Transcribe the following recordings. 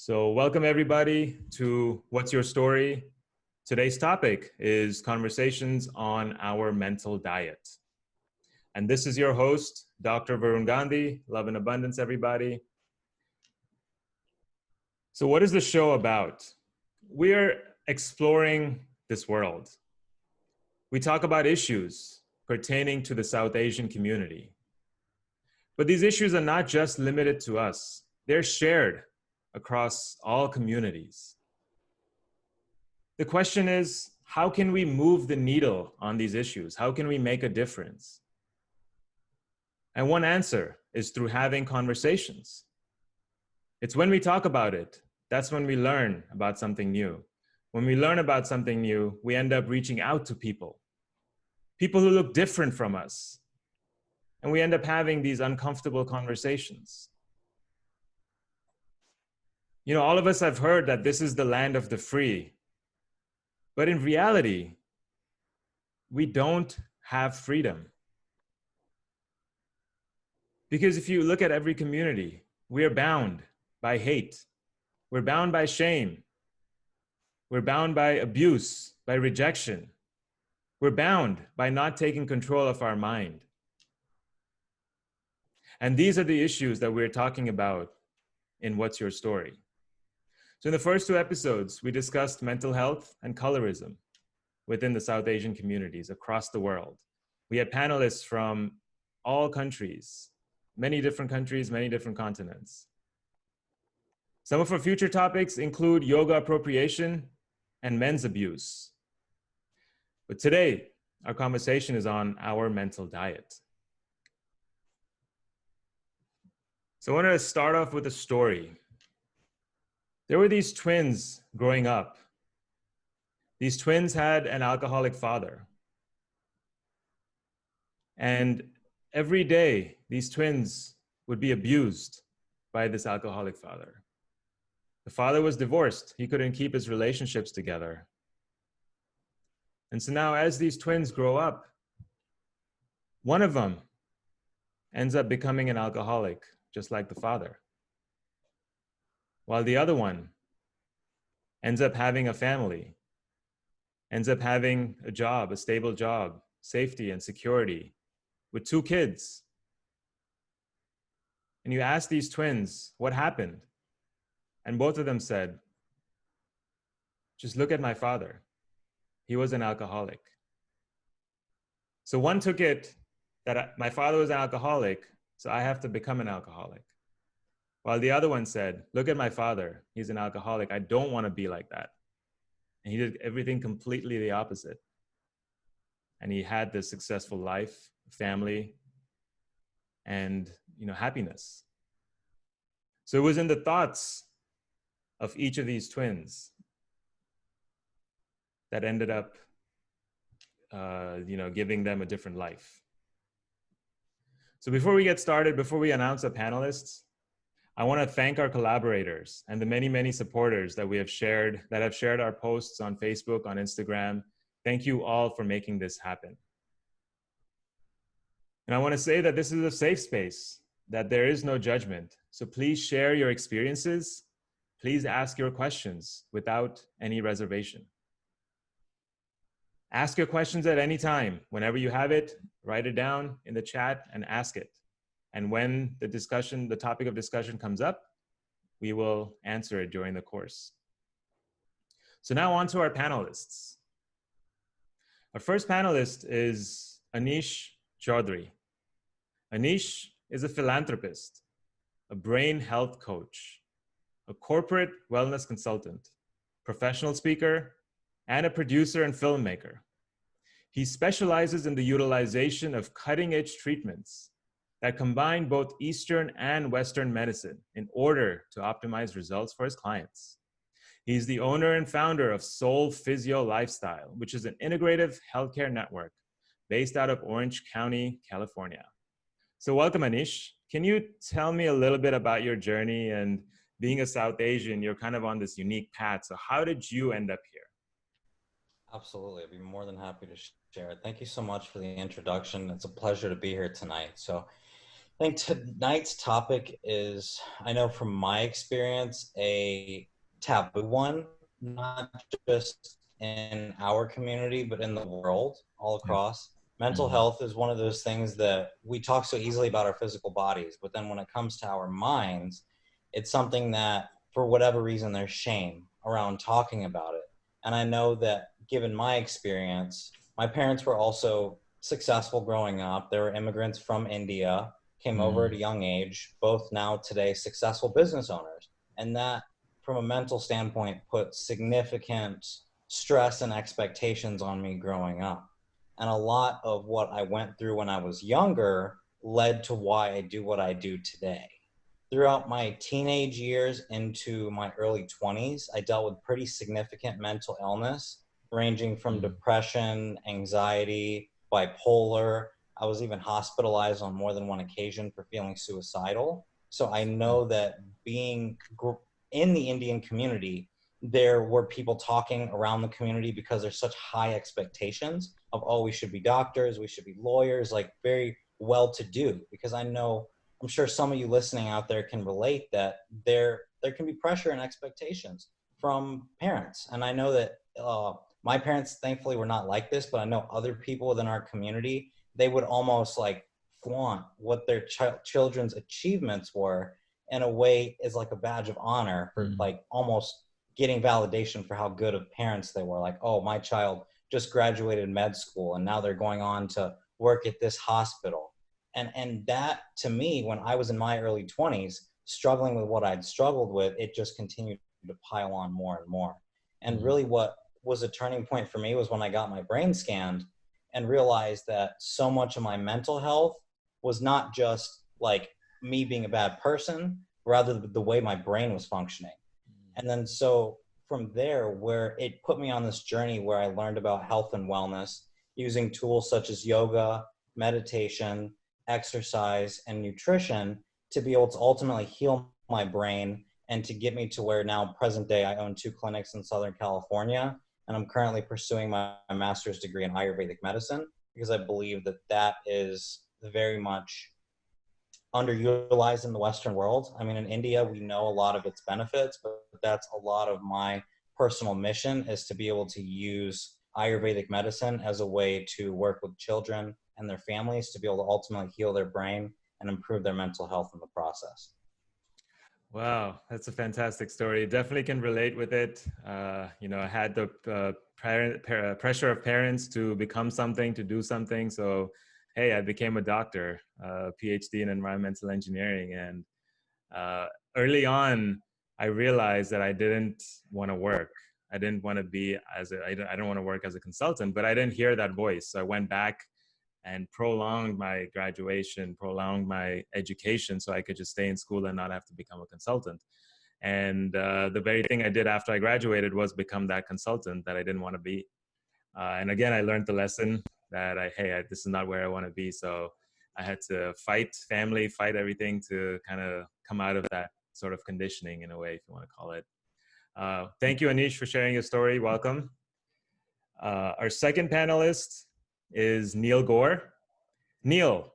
So, welcome everybody to What's Your Story? Today's topic is conversations on our mental diet. And this is your host, Dr. Varun Gandhi. Love and abundance, everybody. So, what is the show about? We're exploring this world. We talk about issues pertaining to the South Asian community. But these issues are not just limited to us, they're shared across all communities. The question is, how can we move the needle on these issues? How can we make a difference? And one answer is through having conversations. It's when we talk about it, that's when we learn about something new. When we learn about something new, we end up reaching out to people who look different from us. And we end up having these uncomfortable conversations. You know, all of us have heard that this is the land of the free. But in reality, we don't have freedom. Because if you look at every community, we are bound by hate. We're bound by shame. We're bound by abuse, by rejection. We're bound by not taking control of our mind. And these are the issues that we're talking about in What's Your Story? So in the first two episodes, we discussed mental health and colorism within the South Asian communities across the world. We had panelists from all countries, many different continents. Some of our future topics include yoga appropriation and men's abuse. But today, our conversation is on our mental diet. So I want to start off with a story. There were these twins growing up. These twins had an alcoholic father. And every day, these twins would be abused by this alcoholic father. The father was divorced. He couldn't keep his relationships together. And so now as these twins grow up, one of them ends up becoming an alcoholic, just like the father, while the other one ends up having a family, ends up having a job, a stable job, safety and security, with 2 kids. And you ask these twins, what happened? And both of them said, just look at my father. He was an alcoholic. So one took it that my father was an alcoholic, so I have to become an alcoholic. While the other one said, look at my father. He's an alcoholic. I don't want to be like that. And he did everything completely the opposite. And he had this successful life, family, and happiness. So it was in the thoughts of each of these twins that ended up giving them a different life. So before we get started, before we announce the panelists, I want to thank our collaborators and the many, many supporters that have shared our posts on Facebook, on Instagram. Thank you all for making this happen. And I want to say that this is a safe space, that there is no judgment. So please share your experiences. Please ask your questions without any reservation. Ask your questions at any time. Whenever you have it, write it down in the chat and ask it. And when the topic of discussion comes up, we will answer it during the course. So now on to our panelists. Our first panelist is Anish Chaudhary. Anish is a philanthropist, a brain health coach, a corporate wellness consultant, professional speaker, and a producer and filmmaker. He specializes in the utilization of cutting-edge treatments that combine both Eastern and Western medicine in order to optimize results for his clients. He's the owner and founder of Soul Physio Lifestyle, which is an integrative healthcare network based out of Orange County, California. So welcome, Anish. Can you tell me a little bit about your journey? And being a South Asian, you're kind of on this unique path. So how did you end up here? Absolutely. I'd be more than happy to share. Thank you so much for the introduction. It's a pleasure to be here tonight. So I think tonight's topic is, I know from my experience, a taboo one, not just in our community, but in the world all Yeah. across. Mental Mhm. health is one of those things that we talk so easily about our physical bodies, but then when it comes to our minds, it's something that, for whatever reason, there's shame around talking about it. And I know that given my experience, my parents were also successful growing up. They were immigrants from India, came over at Mm. a young age, both now today successful business owners. And that, from a mental standpoint, put significant stress and expectations on me growing up. And a lot of what I went through when I was younger led to why I do what I do today. Throughout my teenage years into my early 20s, I dealt with pretty significant mental illness, ranging from Mm. depression, anxiety, bipolar. I was even hospitalized on more than one occasion for feeling suicidal. So I know that being in the Indian community, there were people talking around the community because there's such high expectations of, oh, we should be doctors, we should be lawyers, like very well to do. Because I know, I'm sure some of you listening out there can relate that there can be pressure and expectations from parents. And I know that my parents, thankfully, were not like this, but I know other people within our community, they would almost like flaunt what their children's achievements were in a way as like a badge of honor for Mm. like almost getting validation for how good of parents they were. Like, oh, my child just graduated med school and now they're going on to work at this hospital. And that, to me, when I was in my early 20s struggling with what I'd struggled with, it just continued to pile on more and more. And Mm. really what was a turning point for me was when I got my brain scanned and realized that so much of my mental health was not just like me being a bad person, rather the way my brain was functioning. And then so from there, where it put me on this journey where I learned about health and wellness using tools such as yoga, meditation, exercise, and nutrition to be able to ultimately heal my brain and to get me to where now, present day, I own two clinics in Southern California. And I'm currently pursuing my master's degree in Ayurvedic medicine because I believe that that is very much underutilized in the Western world. I mean, in India, we know a lot of its benefits, but that's a lot of my personal mission is to be able to use Ayurvedic medicine as a way to work with children and their families to be able to ultimately heal their brain and improve their mental health in the process. Wow, that's a fantastic story. Definitely can relate with it. I had the pressure of parents to become something, to do something. So, hey, I became a doctor, PhD in environmental engineering. And early on, I realized that I didn't want to work. I didn't want to be I don't want to work as a consultant, but I didn't hear that voice. So I went back and prolonged my graduation, prolonged my education so I could just stay in school and not have to become a consultant. And the very thing I did after I graduated was become that consultant that I didn't want to be. And again, I learned the lesson that this is not where I want to be. So I had to fight family, fight everything to kind of come out of that sort of conditioning in a way, if you want to call it. Thank you, Anish, for sharing your story. Welcome. Our second panelist is Neil Gore. Neil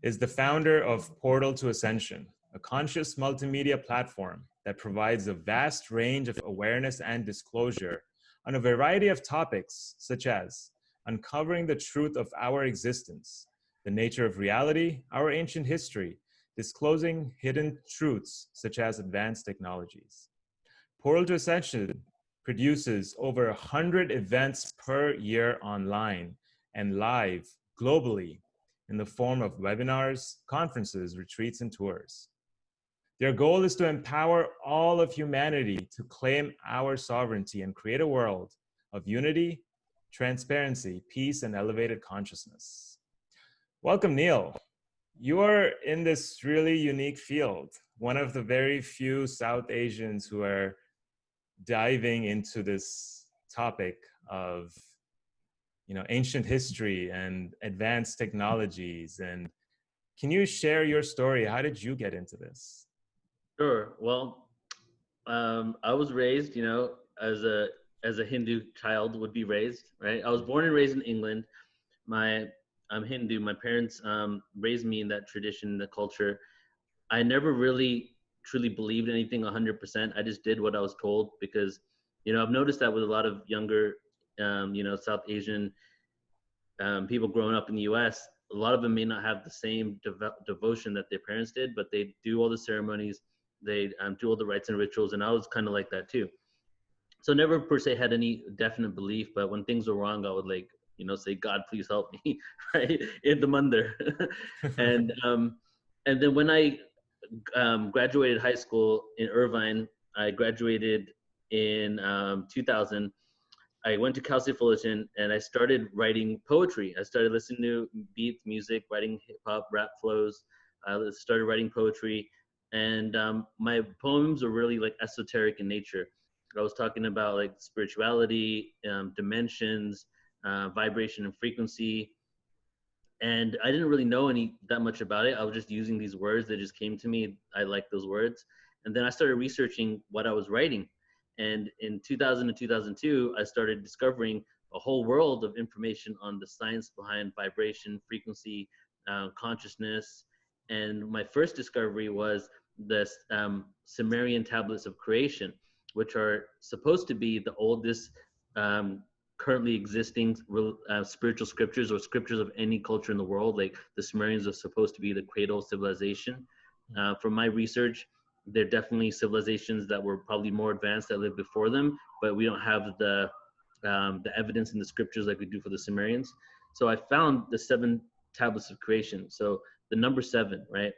is the founder of Portal to Ascension, a conscious multimedia platform that provides a vast range of awareness and disclosure on a variety of topics, such as uncovering the truth of our existence, the nature of reality, our ancient history, disclosing hidden truths, such as advanced technologies. Portal to Ascension produces over 100 events per year online and live globally in the form of webinars, conferences, retreats, and tours. Their goal is to empower all of humanity to claim our sovereignty and create a world of unity, transparency, peace, and elevated consciousness. Welcome, Neil. You are in this really unique field, one of the very few South Asians who are diving into this topic of ancient history and advanced technologies. And can you share your story? How did you get into this? Sure. Well, I was raised, as a Hindu child would be raised, right? I was born and raised in England. My I'm Hindu. My parents raised me in that tradition, the culture. I never really truly believed anything 100%. I just did what I was told because, I've noticed that with a lot of younger, South Asian people growing up in the U.S., a lot of them may not have the same devotion that their parents did, but they do all the ceremonies, they do all the rites and rituals, and I was kind of like that too. So never per se had any definite belief, but when things were wrong, I would say, God, please help me, right? In the mandir. and and then when I graduated high school in Irvine, I graduated in 2000. I went to Cal State Fullerton and I started writing poetry. I started listening to beats, music, writing hip hop, rap flows. I started writing poetry, and my poems are really like esoteric in nature. I was talking about like spirituality, dimensions, vibration and frequency, and I didn't really know any that much about it. I was just using these words that just came to me. I liked those words, and then I started researching what I was writing. And in 2000 and 2002, I started discovering a whole world of information on the science behind vibration, frequency, consciousness. And my first discovery was the Sumerian tablets of creation, which are supposed to be the oldest um, currently existing spiritual scriptures or scriptures of any culture in the world. Like the Sumerians are supposed to be the cradle of civilization. From my research, there are definitely civilizations that were probably more advanced that lived before them, but we don't have the evidence in the scriptures like we do for the Sumerians. So I found the 7 tablets of creation. So the number 7, right?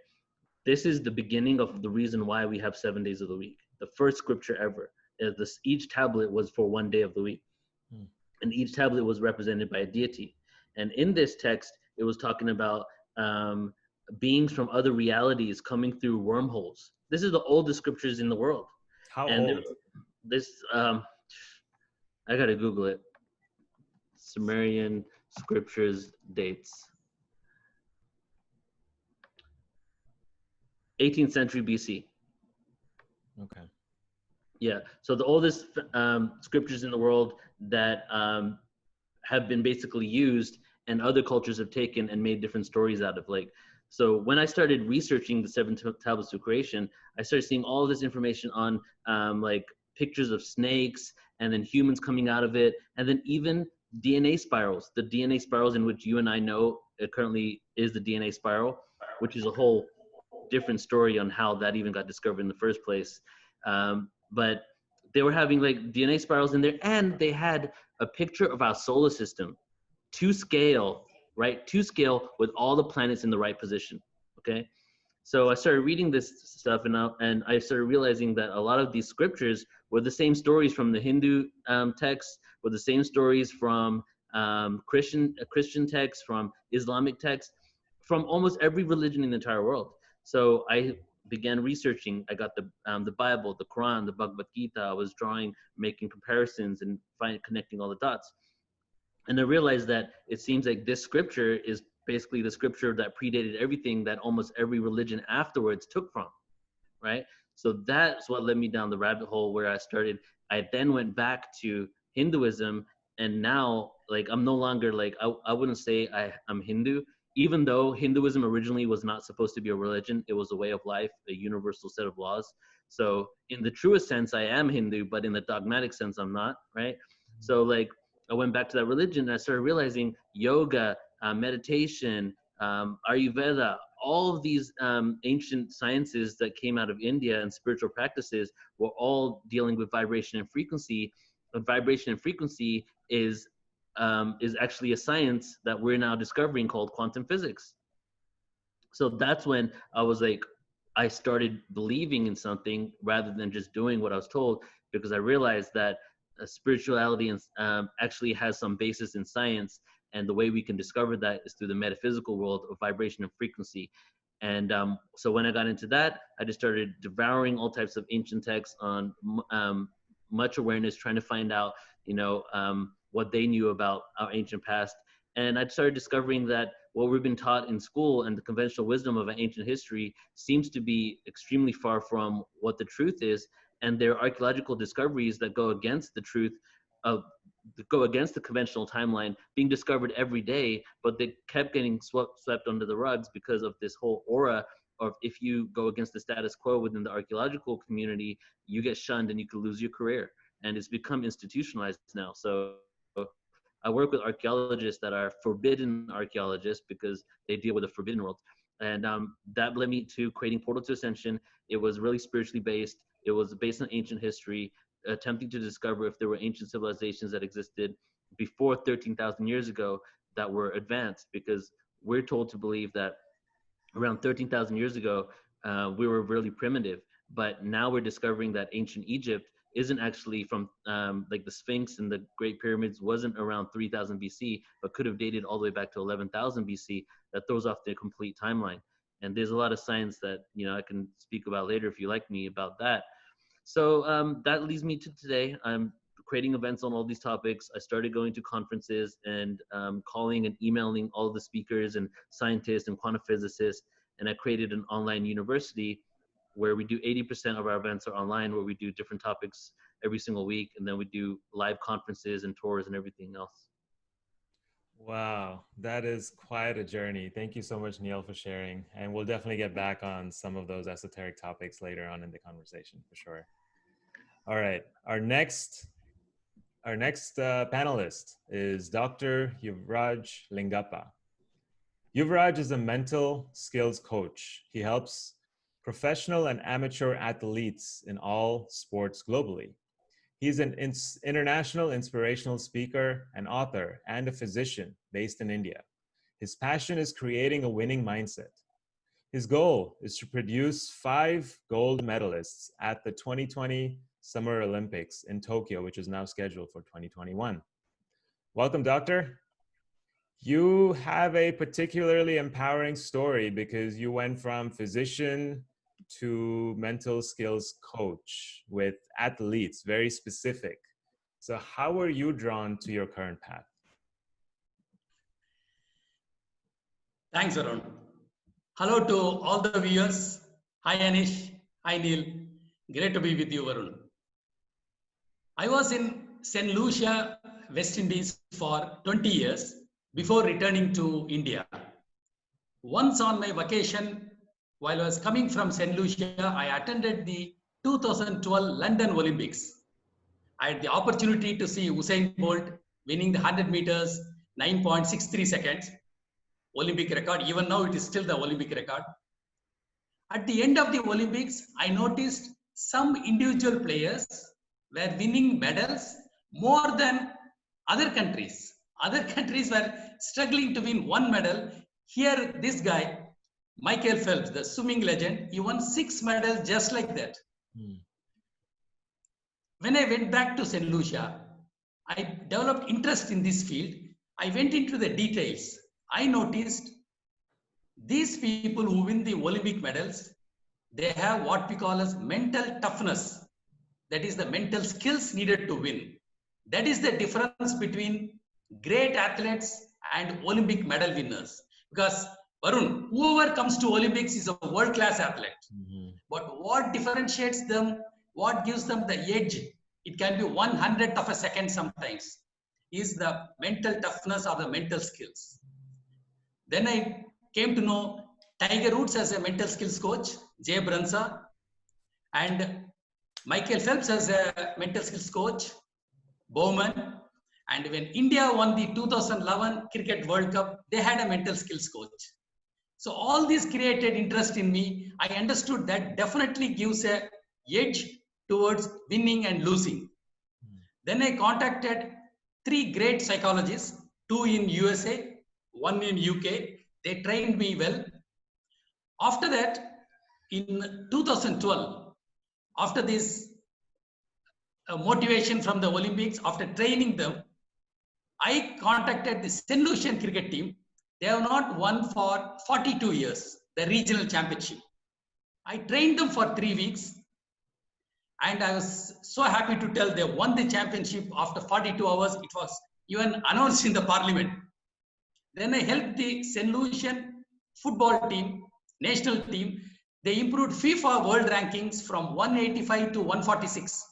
This is the beginning of the reason why we have 7 days of the week. The first scripture ever is this: each tablet was for 1 day of the week. And each tablet was represented by a deity. And in this text, it was talking about beings from other realities coming through wormholes. This is the oldest scriptures in the world. How and old? This, I gotta Google it. Sumerian scriptures dates. 18th century BC. Okay. Yeah. So the oldest scriptures in the world that have been basically used and other cultures have taken and made different stories out of. Like, so when I started researching the 7 tablets of creation, I started seeing all this information on like pictures of snakes and then humans coming out of it, and then even DNA spirals, the DNA spirals in which you and I know it currently is the DNA spiral, which is a whole different story on how that even got discovered in the first place. But they were having like DNA spirals in there, and they had a picture of our solar system to scale, right? To scale with all the planets in the right position. Okay. So I started reading this stuff, and I started realizing that a lot of these scriptures were the same stories from the Hindu texts, were the same stories from Christian texts, from Islamic texts, from almost every religion in the entire world. So I began researching. I got the Bible, the Quran, the Bhagavad Gita. I was drawing, making comparisons, and connecting all the dots. And I realized that it seems like this scripture is basically the scripture that predated everything that almost every religion afterwards took from, right? So that's what led me down the rabbit hole where I started. I then went back to Hinduism, and now like I'm no longer like I wouldn't say I'm Hindu, even though Hinduism originally was not supposed to be a religion. It was a way of life, a universal set of laws. So in the truest sense, I am Hindu, but in the dogmatic sense, I'm not, right? So like I went back to that religion and I started realizing yoga, meditation, Ayurveda, all of these ancient sciences that came out of India and spiritual practices were all dealing with vibration and frequency. But vibration and frequency is actually a science that we're now discovering called quantum physics. So that's when I was like, I started believing in something rather than just doing what I was told, because I realized that spirituality actually has some basis in science, and the way we can discover that is through the metaphysical world of vibration and frequency. And so when I got into that, I just started devouring all types of ancient texts on much awareness, trying to find out, what they knew about our ancient past. And I started discovering that what we've been taught in school and the conventional wisdom of ancient history seems to be extremely far from what the truth is. And there are archaeological discoveries that go against the truth of go against the conventional timeline being discovered every day, but they kept getting swept under the rugs because of this whole aura of, if you go against the status quo within the archaeological community, you get shunned and you could lose your career. And it's become institutionalized now. So I work with archaeologists that are forbidden archaeologists because they deal with the forbidden world. And that led me to creating Portal to Ascension. It was really spiritually based. It was based on ancient history, attempting to discover if there were ancient civilizations that existed before 13,000 years ago that were advanced, because we're told to believe that around 13,000 years ago, we were really primitive. But now we're discovering that ancient Egypt isn't actually from like the Sphinx and the Great Pyramids wasn't around 3000 BC, but could have dated all the way back to 11,000 BC. That throws off the complete timeline. And there's a lot of science that, you know, I can speak about later if you like me about that. So that leads me to today. I'm creating events on all these topics. I started going to conferences and calling and emailing all the speakers and scientists and quantum physicists. And I created an online university where we do 80% of our events are online, where we do different topics every single week. And then we do live conferences and tours and everything else. Wow, that is quite a journey. Thank you so much, Neil, for sharing. And we'll definitely get back on some of those esoteric topics later on in the conversation, for sure. All right, our next panelist is Dr. Yuvraj Lingappa. Yuvraj is a mental skills coach. He helps professional and amateur athletes in all sports globally. He's an international inspirational speaker, an author, and a physician based in India. His passion is creating a winning mindset. His goal is to produce 5 gold medalists at the 2020 Summer Olympics in Tokyo, which is now scheduled for 2021. Welcome, Doctor. You have a particularly empowering story because you went from physician to mental skills coach with athletes, very specific. So how were you drawn to your current path? Thanks, Varun. Hello to all the viewers. Hi, Anish. Hi, Neil. Great to be with you, Varun. I was in St. Lucia, West Indies for 20 years before returning to India. Once on my vacation, while I was coming from St. Lucia, I attended the 2012 London Olympics. I had the opportunity to see Usain Bolt winning the 100 meters, 9.63 seconds, Olympic record. Even now, it is still the Olympic record. At the end of the Olympics, I noticed some individual players were winning medals more than other countries. Other countries were struggling to win 1 medal. Here, this guy, Michael Phelps, the swimming legend, he won 6 medals just like that. When I went back to St. Lucia, I developed interest in this field. I went into the details. I noticed these people who win the Olympic medals, they have what we call as mental toughness. That is the mental skills needed to win. That is the difference between great athletes and Olympic medal winners. Because Varun, whoever comes to Olympics is a world-class athlete. But what differentiates them, what gives them the edge, it can be 1/100th of a second sometimes, is the mental toughness or the mental skills. Then I came to know Tiger Woods as a mental skills coach, Jay Brunsa, and Michael Phelps as a mental skills coach, Bowman. And when India won the 2011 Cricket World Cup, they had a mental skills coach. So all this created interest in me. I understood that definitely gives a edge towards winning and losing. Then I contacted 3 great psychologists, 2 in USA, 1 in UK. They trained me well. After that, in 2012, after this motivation from the Olympics, after training them, I contacted the St. Lucian cricket team. They have not won for 42 years, the regional championship. I trained them for 3 weeks. And I was so happy to tell they won the championship after 42 hours. It was even announced in the parliament. Then I helped the St. Lucian football team, national team. They improved FIFA world rankings from 185 to 146.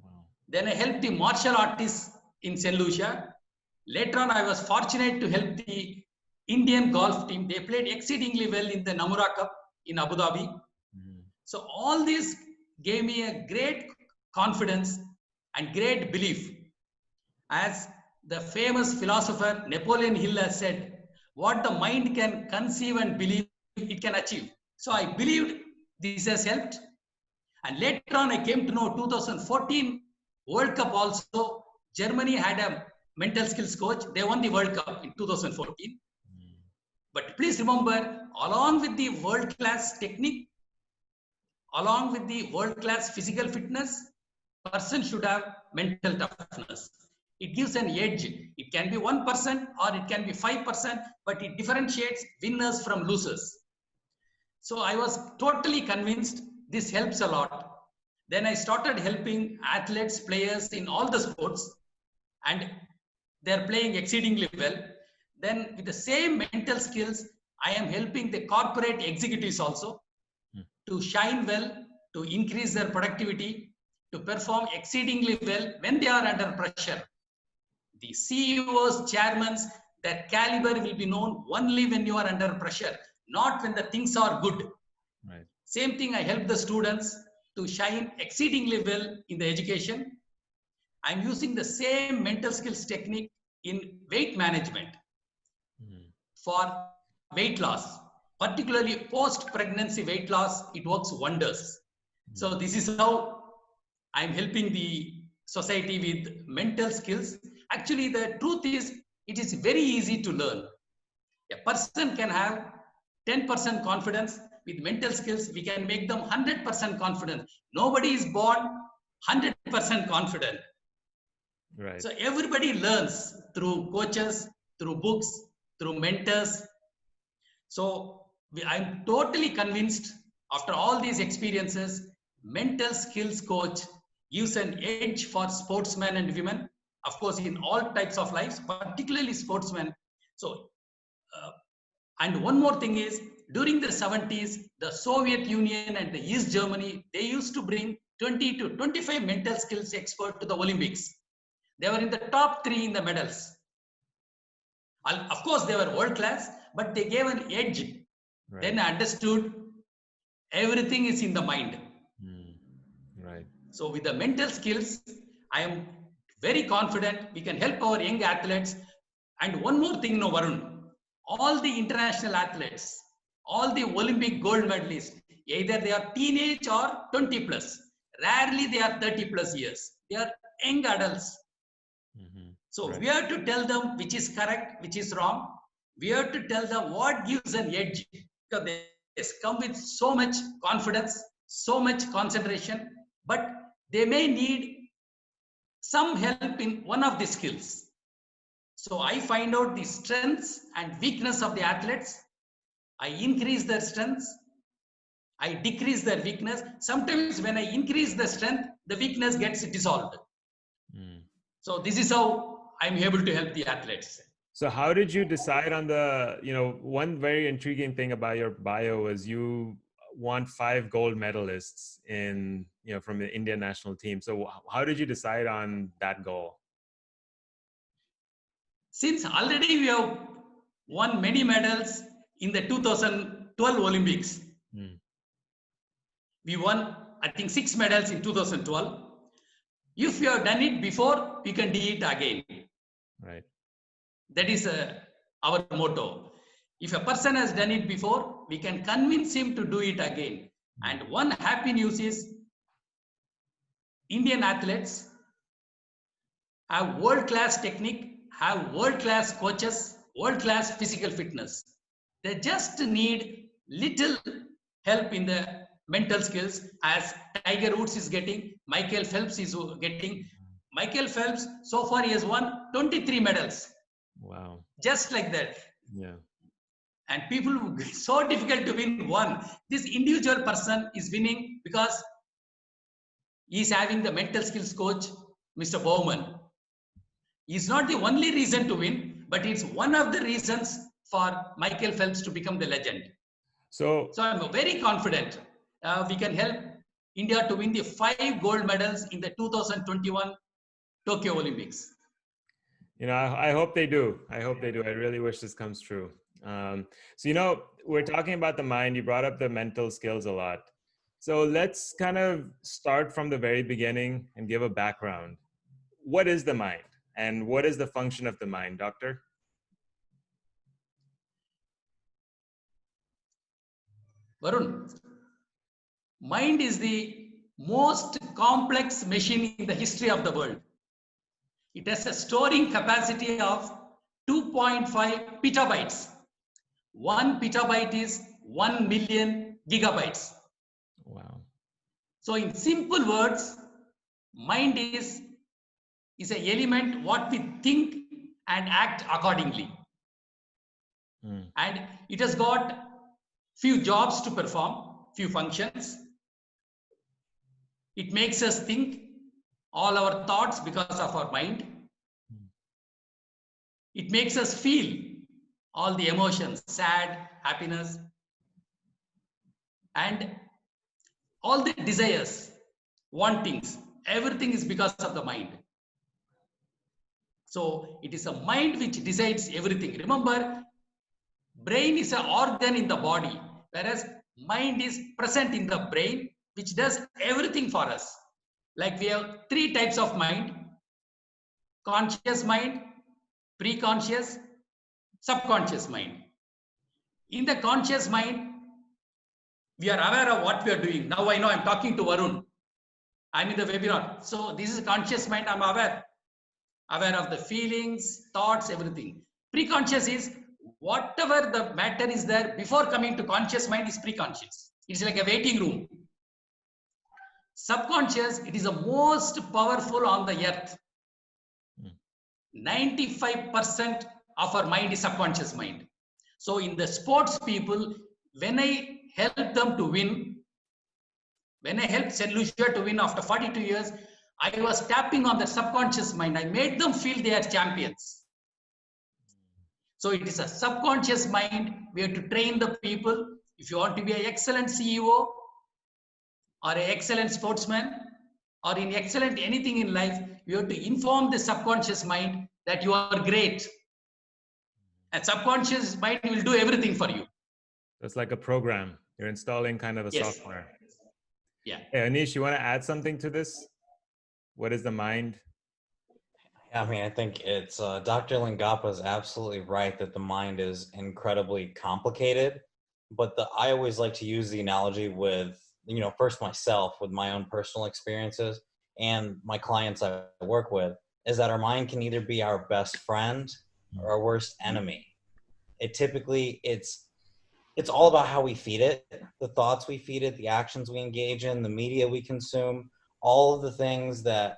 Wow. Then I helped the martial artists in St. Lucia. Later on, I was fortunate to help the Indian golf team. They played exceedingly well in the Namura Cup in Abu Dhabi. So all this gave me a great confidence and great belief. As the famous philosopher Napoleon Hill has said, what the mind can conceive and believe, it can achieve. So I believed this has helped. And later on, I came to know 2014 World Cup also, Germany had a mental skills coach. They won the World Cup in 2014. But please remember, along with the world-class technique, along with the world-class physical fitness, person should have mental toughness. It gives an edge. It can be 1% or it can be 5%, but it differentiates winners from losers. So I was totally convinced this helps a lot. Then I started helping athletes, players in all the sports, and they're playing exceedingly well. Then with the same mental skills, I am helping the corporate executives also to shine well, to increase their productivity, to perform exceedingly well when they are under pressure. The CEOs, chairmen, their caliber will be known only when you are under pressure, not when the things are good. Right. Same thing, I help the students to shine exceedingly well in the education. I'm using the same mental skills technique in weight management for weight loss, particularly post-pregnancy weight loss. It works wonders. So this is how I'm helping the society with mental skills. Actually, the truth is, it is very easy to learn. A person can have 10% confidence. With mental skills, we can make them 100% confident. Nobody is born 100% confident. Right. So everybody learns through coaches, through books, through mentors. So I'm totally convinced after all these experiences, mental skills coach gives an edge for sportsmen and women, of course, in all types of lives, particularly sportsmen. So, and one more thing is, during the 70s, the Soviet Union and the East Germany, they used to bring 20 to 25 mental skills experts to the Olympics. They were in the top 3 in the medals. Of course, they were world class, but they gave an edge. Right. Then I understood everything is in the mind. Right. So with the mental skills, I am very confident we can help our young athletes. And one more thing, no, Varun, all the international athletes, all the Olympic gold medalists, either they are teenage or 20 plus. Rarely they are 30 plus years. They are young adults. So we have to tell them which is correct, which is wrong. We have to tell them what gives an edge. Because they come with so much confidence, so much concentration, but they may need some help in one of the skills. So I find out the strengths and weakness of the athletes. I increase their strengths. I decrease their weakness. Sometimes when I increase the strength, the weakness gets dissolved. So this is how I'm able to help the athletes. So how did you decide on one very intriguing thing about your bio was you won 5 gold medalists from the Indian national team. So how did you decide on that goal? Since already we have won many medals in the 2012 Olympics. We won, I think, 6 medals in 2012. If you have done it before, we can do it again. Right. That is our motto. If a person has done it before, we can convince him to do it again. And one happy news is Indian athletes have world-class technique, have world-class coaches, world-class physical fitness. They just need little help in the mental skills, as Tiger Woods is getting, Michael Phelps is getting. Michael Phelps, so far he has won 23 medals. Wow. Just like that. Yeah. And people, it's so difficult to win one. This individual person is winning because he's having the mental skills coach, Mr. Bowman. He's not the only reason to win, but it's one of the reasons for Michael Phelps to become the legend. So I'm very confident we can help India to win the 5 gold medals in the 2021 Tokyo Olympics. You know, I hope they do. I hope they do. I really wish this comes true. So, you know, we're talking about the mind. You brought up the mental skills a lot. So let's kind of start from the very beginning and give a background. What is the mind and what is the function of the mind, doctor? Varun, mind is the most complex machine in the history of the world. It has a storing capacity of 2.5 petabytes. 1 petabyte is 1 million gigabytes. Wow. So in simple words, mind is an element what we think and act accordingly. And it has got few jobs to perform, few functions. It makes us think all our thoughts because of our mind. It makes us feel all the emotions, sad, happiness, and all the desires, wantings, everything is because of the mind. So it is a mind which decides everything. Remember, brain is an organ in the body, whereas mind is present in the brain, which does everything for us. Like we have 3 types of mind: conscious mind, pre-conscious, subconscious mind. In the conscious mind, we are aware of what we are doing. Now I know I'm talking to Varun. I'm in the webinar. So this is conscious mind. I'm aware of the feelings, thoughts, everything. Pre-conscious is whatever the matter is there before coming to conscious mind is pre-conscious. It's like a waiting room. Subconscious, it is the most powerful on the earth. 95% of our mind is subconscious mind. So in the sports people, when I help them to win, when I helped St. Lucia to win after 42 years, I was tapping on the subconscious mind. I made them feel they are champions. So it is a subconscious mind. We have to train the people. If you want to be an excellent CEO or an excellent sportsman or in excellent anything in life, you have to inform the subconscious mind that you are great. And subconscious mind will do everything for you. It's like a program. You're installing kind of a software. Yeah. Hey, Anish, you want to add something to this? What is the mind? I mean, I think it's Dr. Lingappa is absolutely right that the mind is incredibly complicated. But I always like to use the analogy with, you know, first myself with my own personal experiences and my clients I work with, is that our mind can either be our best friend or our worst enemy. It's all about how we feed it, the thoughts we feed it, the actions we engage in, the media we consume, all of the things that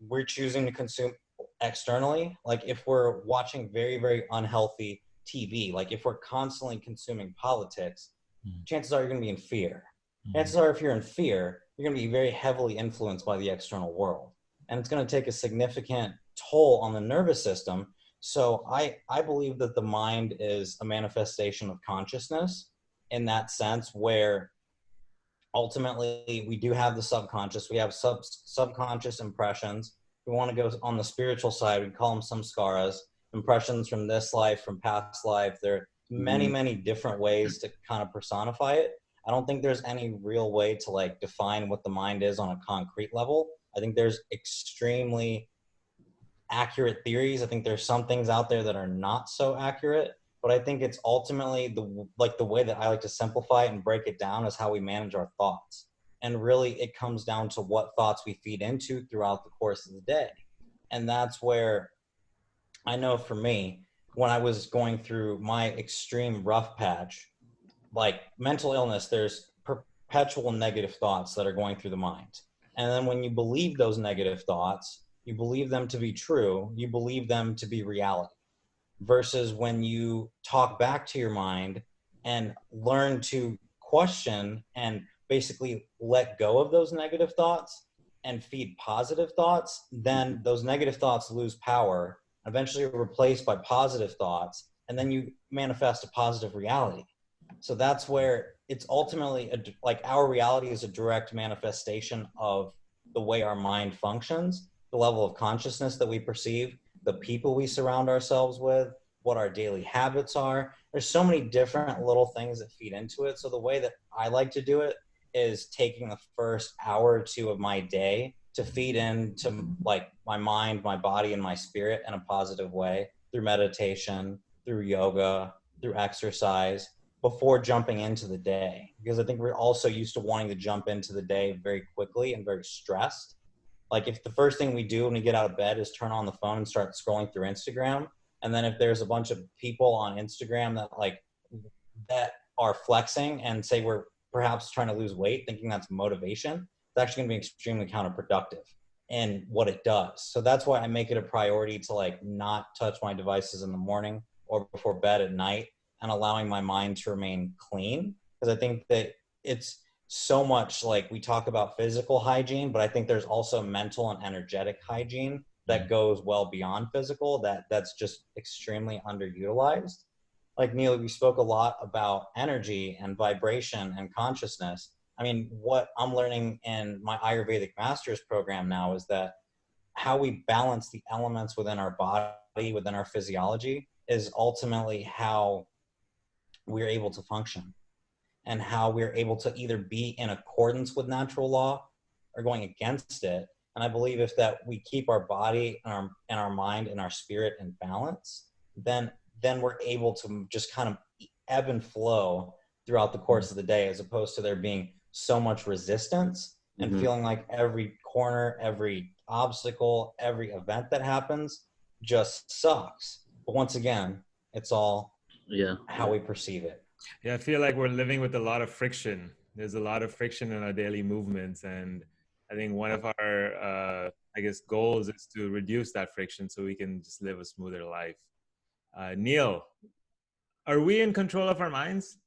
we're choosing to consume externally. Like if we're watching very, very unhealthy TV, like if we're constantly consuming politics, chances are you're going to be in fear. Chances are if you're in fear, you're going to be very heavily influenced by the external world. And it's going to take a significant toll on the nervous system. So I believe that the mind is a manifestation of consciousness in that sense, where ultimately we do have the subconscious. We have subconscious impressions. We want to go on the spiritual side. We call them samskaras, impressions from this life, from past life. There are many, many different ways to kind of personify it. I don't think there's any real way to like define what the mind is on a concrete level. I think there's extremely accurate theories. I think there's some things out there that are not so accurate, but I think it's ultimately the way that I like to simplify it and break it down is how we manage our thoughts. And really it comes down to what thoughts we feed into throughout the course of the day. And that's where I know for me, when I was going through my extreme rough patch, like mental illness, there's perpetual negative thoughts that are going through the mind. And then when you believe those negative thoughts, you believe them to be true, you believe them to be reality. Versus when you talk back to your mind and learn to question and basically let go of those negative thoughts and feed positive thoughts, then those negative thoughts lose power, eventually replaced by positive thoughts, and then you manifest a positive reality. So that's where it's ultimately like our reality is a direct manifestation of the way our mind functions, the level of consciousness that we perceive. the people we surround ourselves with, what our daily habits are. There's so many different little things that feed into it. So the way that I like to do it is taking the first hour or two of my day to feed into like my mind, my body, and my spirit in a positive way through meditation, through yoga, through exercise before jumping into the day. Because I think we're also used to wanting to jump into the day very quickly and very stressed. Like if the first thing we do when we get out of bed is turn on the phone and start scrolling through Instagram, and then if there's a bunch of people on Instagram that are flexing and say we're perhaps trying to lose weight, thinking that's motivation, it's actually going to be extremely counterproductive in what it does. So that's why I make it a priority to like not touch my devices in the morning or before bed at night, and allowing my mind to remain clean. Because I think that it's so much like we talk about physical hygiene, but I think there's also mental and energetic hygiene that goes well beyond physical, that's just extremely underutilized. Like Neil, we spoke a lot about energy and vibration and consciousness. I mean, what I'm learning in my Ayurvedic master's program now is that how we balance the elements within our body, within our physiology, is ultimately how we're able to function, and how we're able to either be in accordance with natural law or going against it. And I believe if that we keep our body and our mind and our spirit in balance, then we're able to just kind of ebb and flow throughout the course of the day, as opposed to there being so much resistance and feeling like every corner, every obstacle, every event that happens just sucks. But once again, it's all how we perceive it. Yeah, I feel like we're living with a lot of friction. There's a lot of friction in our daily movements, and I think one of our, I guess, goals is to reduce that friction so we can just live a smoother life. Neil, are we in control of our minds?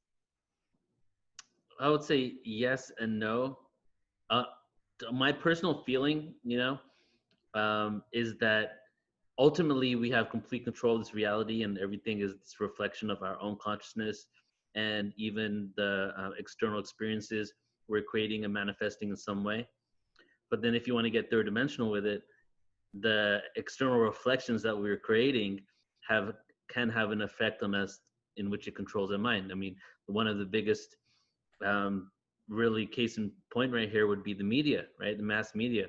I would say yes and no. My personal feeling, is that ultimately we have complete control of this reality, and everything is this reflection of our own consciousness, and even the external experiences we're creating and manifesting in some way. But then if you want to get third dimensional with it, the external reflections that we're creating can have an effect on us, in which it controls our mind. I mean, one of the biggest really case in point right here would be the media, right? The mass media.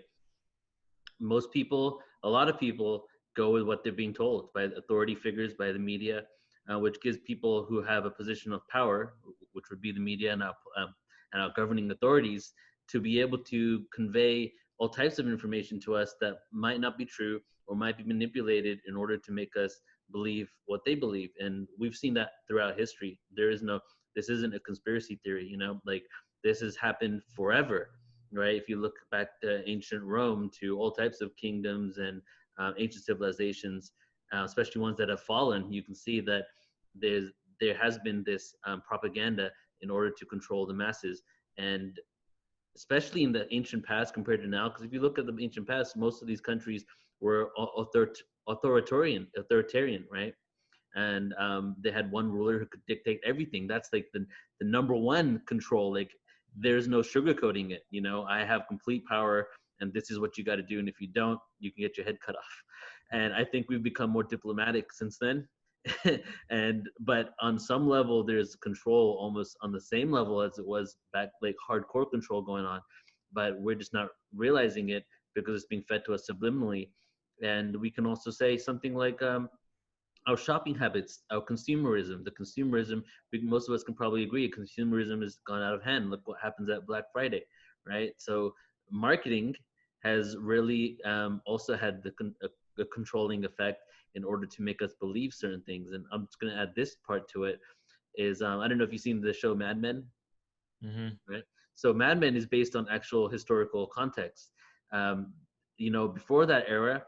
A lot of people go with what they're being told by authority figures, by the media, which gives people who have a position of power, which would be the media and our governing authorities, to be able to convey all types of information to us that might not be true or might be manipulated in order to make us believe what they believe. And we've seen that throughout history. This isn't a conspiracy theory, like this has happened forever, right? If you look back to ancient Rome, to all types of kingdoms and ancient civilizations, especially ones that have fallen, you can see that there has been this propaganda in order to control the masses. And especially in the ancient past compared to now, because if you look at the ancient past, most of these countries were authoritarian, right? And they had one ruler who could dictate everything. That's like the number one control. Like there's no sugarcoating it. I have complete power, and this is what you got to do. And if you don't, you can get your head cut off. And I think we've become more diplomatic since then. But on some level, there's control almost on the same level as it was back, like hardcore control going on. But we're just not realizing it because it's being fed to us subliminally. And we can also say something like our shopping habits, our consumerism. Most of us can probably agree, consumerism has gone out of hand. Look what happens at Black Friday, right? So marketing has really also had the controlling effect in order to make us believe certain things. And I'm just going to add this part to it is, I don't know if you've seen the show Mad Men, right? So Mad Men is based on actual historical context. Before that era,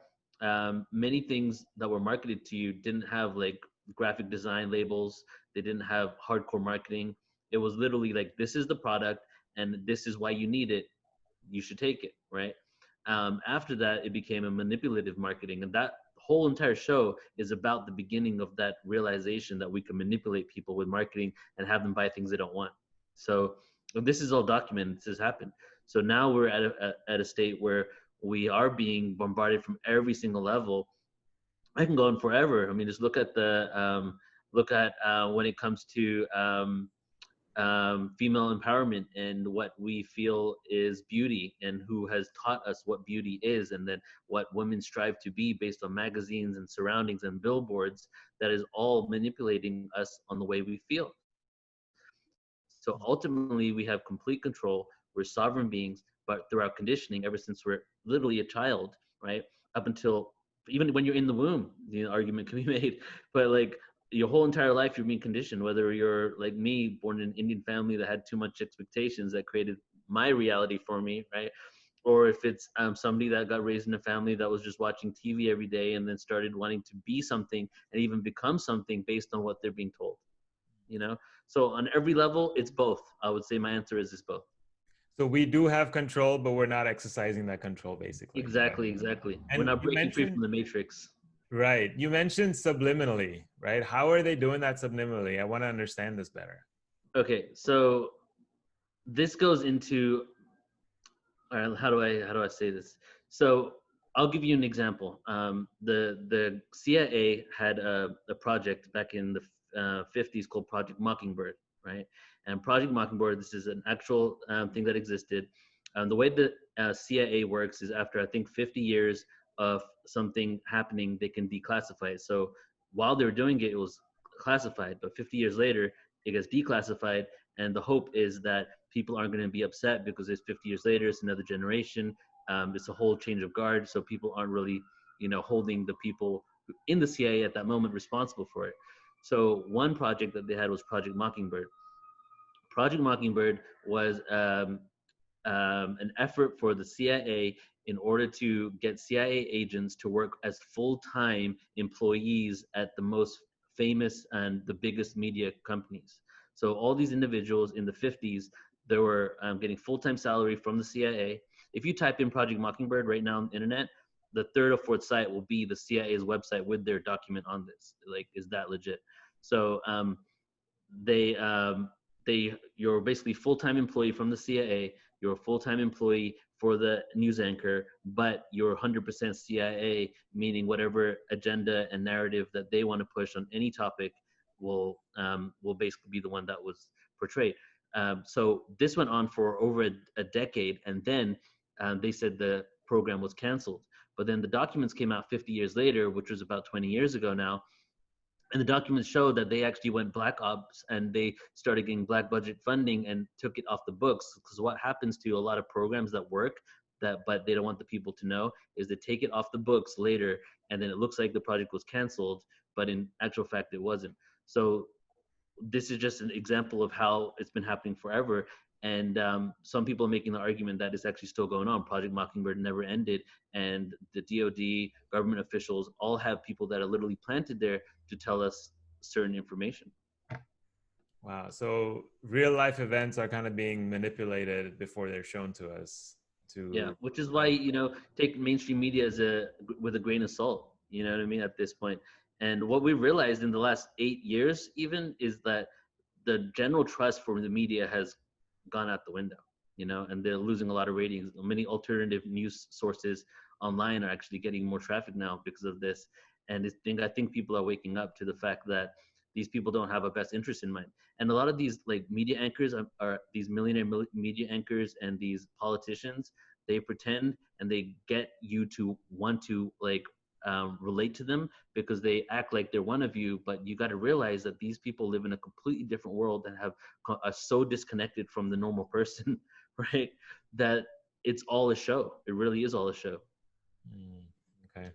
many things that were marketed to you didn't have like graphic design labels. They didn't have hardcore marketing. It was literally like, this is the product and this is why you need it. You should take it, right? After that, it became a manipulative marketing, and that whole entire show is about the beginning of that realization that we can manipulate people with marketing and have them buy things they don't want. So this is all documented. This has happened. So now we're at a state where we are being bombarded from every single level I can go on forever. I mean, just look at when it comes to female empowerment and what we feel is beauty, and who has taught us what beauty is, and then what women strive to be based on magazines and surroundings and billboards. That is all manipulating us on the way we feel. So ultimately, we have complete control. We're sovereign beings, but through our conditioning, ever since we're literally a child, right, up until even when you're in the womb, the argument can be made. But like your whole entire life, you're being conditioned. Whether you're like me, born in an Indian family that had too much expectations that created my reality for me, right? Or if it's somebody that got raised in a family that was just watching TV every day and then started wanting to be something and even become something based on what they're being told, you know. So on every level, it's both. I would say my answer is both. So we do have control, but we're not exercising that control, basically. Exactly. We're And not you breaking free mentioned, from the matrix. right, you mentioned subliminally, right? How are they doing that subliminally? I want to understand this better. Okay, so this goes into, all right, how do I say this? So I'll give you an example. The CIA had a project back in the 50s called Project Mockingbird, right? And Project Mockingbird, this is an actual thing that existed. The way the CIA works is after I think 50 years of something happening, they can declassify it. So while they were doing it, it was classified, but 50 years later, it gets declassified. And the hope is that people aren't going to be upset because it's 50 years later, it's another generation. It's a whole change of guard, so people aren't really, holding the people in the CIA at that moment responsible for it. So one project that they had was Project Mockingbird. Project Mockingbird was an effort for the CIA in order to get CIA agents to work as full-time employees at the most famous and the biggest media companies. So all these individuals in the 50s, they were getting full-time salary from the CIA. If you type in Project Mockingbird right now on the internet, the third or fourth site will be the CIA's website with their document on this. Like, is that legit? So they you're basically full-time employee from the CIA. You're a full-time employee for the news anchor, but you're 100% CIA, meaning whatever agenda and narrative that they want to push on any topic will basically be the one that was portrayed. So this went on for over a decade, and then they said the program was canceled. But then the documents came out 50 years later, which was about 20 years ago now, and the documents show that they actually went black ops and they started getting black budget funding and took it off the books. Because what happens to a lot of programs that work, but they don't want the people to know, is they take it off the books later, and then it looks like the project was canceled, but in actual fact it wasn't. So this is just an example of how it's been happening forever. And some people are making the argument that it's actually still going on. Project Mockingbird never ended, and the DoD, government officials, all have people that are literally planted there to tell us certain information. Wow. So real life events are kind of being manipulated before they're shown to us. Yeah, which is why, take mainstream media with a grain of salt. You know what I mean, at this point. And what we realized in the last 8 years even is that the general trust for the media has gone out the window, and they're losing a lot of ratings. Many alternative news sources online are actually getting more traffic now because of this. And I think people are waking up to the fact that these people don't have a best interest in mind. And a lot of these like media anchors are these millionaire media anchors and these politicians. They pretend and they get you to want to relate to them because they act like they're one of you, but you got to realize that these people live in a completely different world and are so disconnected from the normal person, right? That it's all a show. It really is all a show. Okay,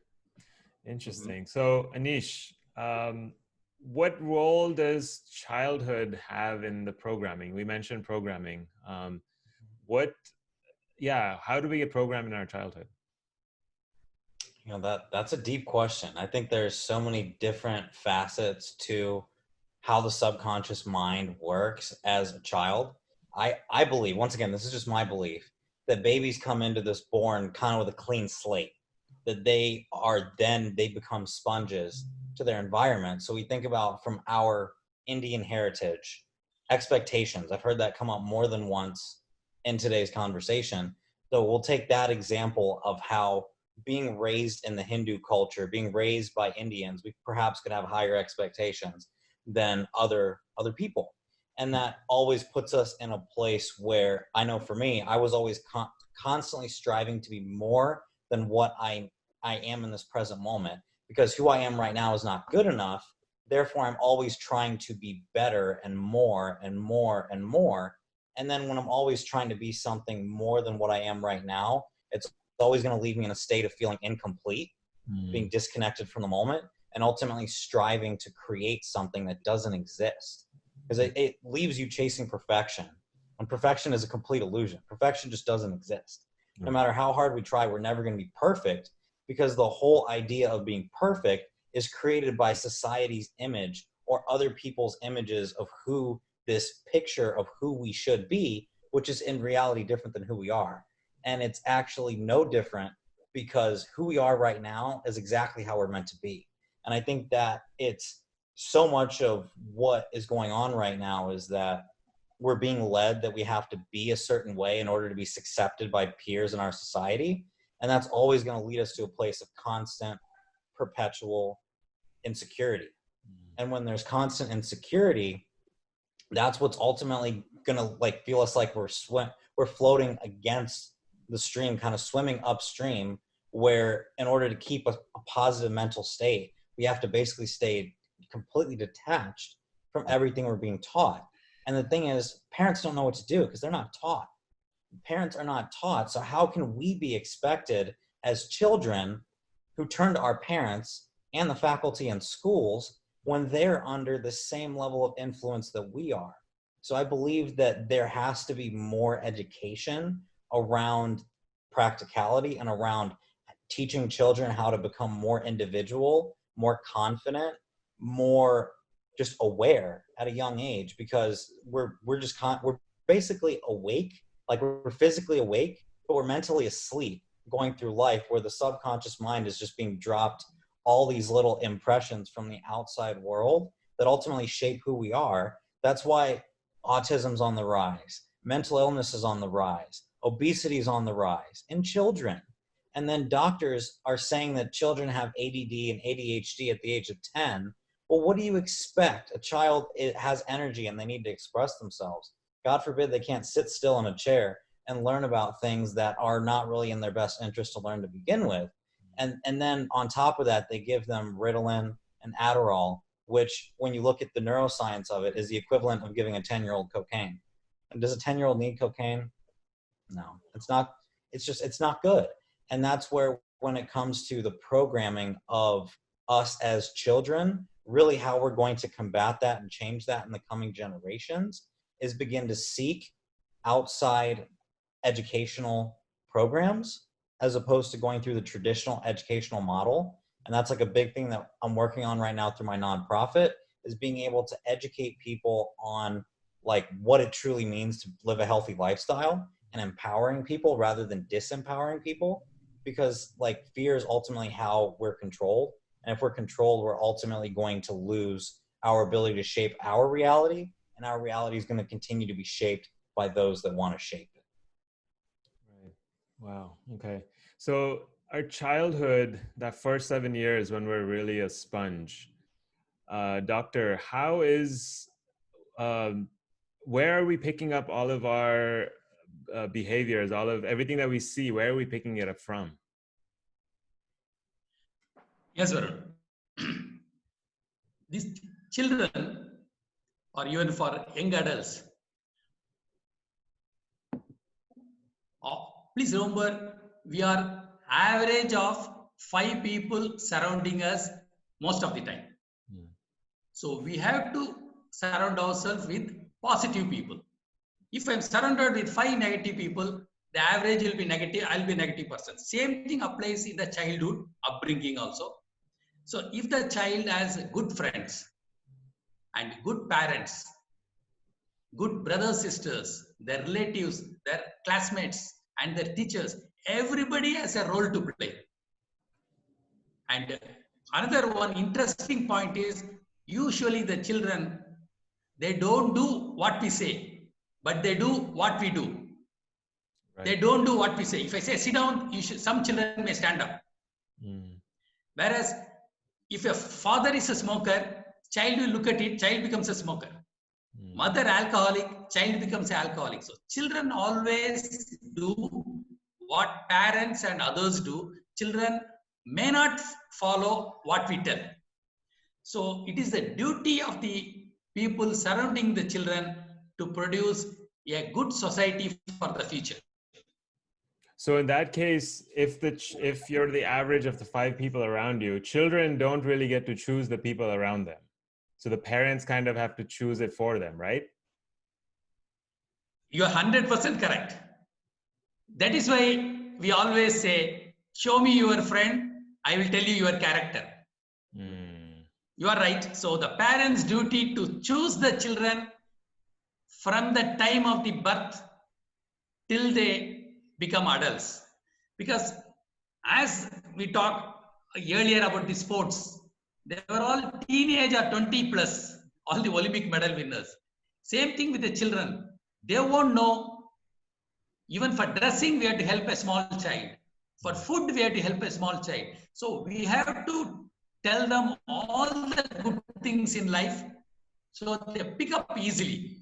interesting. So Anish, what role does childhood have in the programming? We mentioned programming. How do we get programmed in our childhood? That's a deep question. I think there's so many different facets to how the subconscious mind works as a child. I believe, once again, this is just my belief, that babies come into this born kind of with a clean slate, that they become sponges to their environment. So we think about from our Indian heritage, expectations. I've heard that come up more than once in today's conversation. So we'll take that example of how being raised in the Hindu culture, being raised by Indians, we perhaps could have higher expectations than other people. And that always puts us in a place where, I know for me, I was always constantly striving to be more than what I am in this present moment, because who I am right now is not good enough. Therefore, I'm always trying to be better and more and more and more. And then when I'm always trying to be something more than what I am right now, it's always going to leave me in a state of feeling incomplete, being disconnected from the moment, and ultimately striving to create something that doesn't exist. Because it leaves you chasing perfection. And perfection is a complete illusion. Perfection just doesn't exist. No matter how hard we try, we're never going to be perfect, because the whole idea of being perfect is created by society's image or other people's images of who this picture of who we should be, which is in reality different than who we are. And it's actually no different, because who we are right now is exactly how we're meant to be. And I think that it's so much of what is going on right now is that we're being led that we have to be a certain way in order to be accepted by peers in our society. And that's always going to lead us to a place of constant, perpetual insecurity. And when there's constant insecurity, that's what's ultimately going to like feel us like we're floating against the stream, kind of swimming upstream, where in order to keep a positive mental state, we have to basically stay completely detached from everything we're being taught. And the thing is, parents don't know what to do because they're not taught. Parents are not taught. So how can we be expected as children who turn to our parents and the faculty in schools when they're under the same level of influence that we are? So I believe that there has to be more education around practicality and around teaching children how to become more individual, more confident, more just aware at a young age, because we're basically awake, like we're physically awake, but we're mentally asleep going through life, where the subconscious mind is just being dropped all these little impressions from the outside world that ultimately shape who we are. That's why autism's on the rise, mental illness is on the rise, obesity is on the rise in children. And then doctors are saying that children have ADD and ADHD at the age of 10. Well, what do you expect? A child, it has energy and they need to express themselves. God forbid they can't sit still in a chair and learn about things that are not really in their best interest to learn to begin with. And then on top of that, they give them Ritalin and Adderall, which when you look at the neuroscience of it is the equivalent of giving a 10-year-old cocaine. And does a 10-year-old need cocaine? No, it's not. It's not good. And that's where, when it comes to the programming of us as children, really how we're going to combat that and change that in the coming generations is begin to seek outside educational programs as opposed to going through the traditional educational model. And that's like a big thing that I'm working on right now through my nonprofit, is being able to educate people on like what it truly means to live a healthy lifestyle and empowering people rather than disempowering people. Because like fear is ultimately how we're controlled. And if we're controlled, we're ultimately going to lose our ability to shape our reality. And our reality is going to continue to be shaped by those that want to shape it. Right. Wow. Okay. So our childhood, that first 7 years when we're really a sponge, doctor, how is, where are we picking up all of our behaviors, all of everything that we see? Where are we picking it up from? Yes, Varun. These children, or even for young adults, please remember, we are average of 5 people surrounding us most of the time. So we have to surround ourselves with positive people. If I'm surrounded with 5 negative people, the average will be negative, I'll be a negative person. Same thing applies in the childhood upbringing also. So if the child has good friends and good parents, good brothers, sisters, their relatives, their classmates, and their teachers, everybody has a role to play. And another one interesting point is, usually the children, they don't do what we say, but they do what we do. Right. They don't do what we say. If I say sit down, some children may stand up. Mm. Whereas if a father is a smoker, child will look at it, child becomes a smoker. Mm. Mother alcoholic, child becomes an alcoholic. So children always do what parents and others do. Children may not follow what we tell. So it is the duty of the people surrounding the children to produce a good society for the future. So in that case, if you're the average of the 5 people around you, children don't really get to choose the people around them. So the parents kind of have to choose it for them, right? You are 100% correct. That is why we always say, show me your friend, I will tell you your character. Mm. You are right. So the parents' duty to choose the children from the time of the birth till they become adults. Because as we talked earlier about the sports, they were all teenage or 20 plus, all the Olympic medal winners. Same thing with the children. They won't know. Even for dressing, we have to help a small child. For food, we have to help a small child. So we have to tell them all the good things in life so they pick up easily.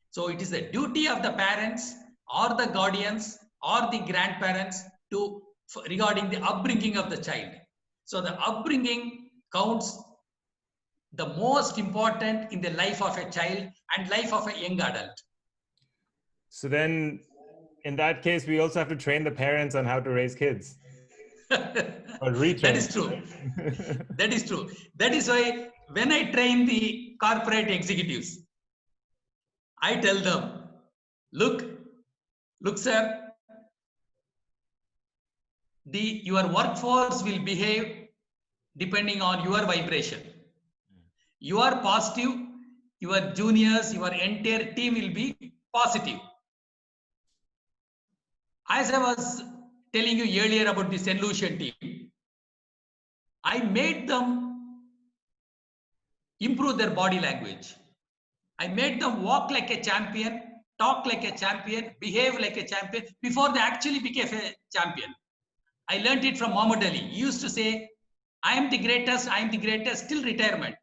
So it is the duty of the parents or the guardians or the grandparents to regarding the upbringing of the child. So the upbringing counts the most important in the life of a child and life of a young adult. So then in that case, we also have to train the parents on how to raise kids. Or retrain. That is true. That is true. That is why when I train the corporate executives, I tell them, look, sir, your workforce will behave depending on your vibration. You are positive, your juniors, your entire team will be positive. As I was telling you earlier about the St. Lucian team, I made them improve their body language. I made them walk like a champion, talk like a champion, behave like a champion before they actually became a champion. I learned it from Muhammad Ali. He used to say, I am the greatest till retirement.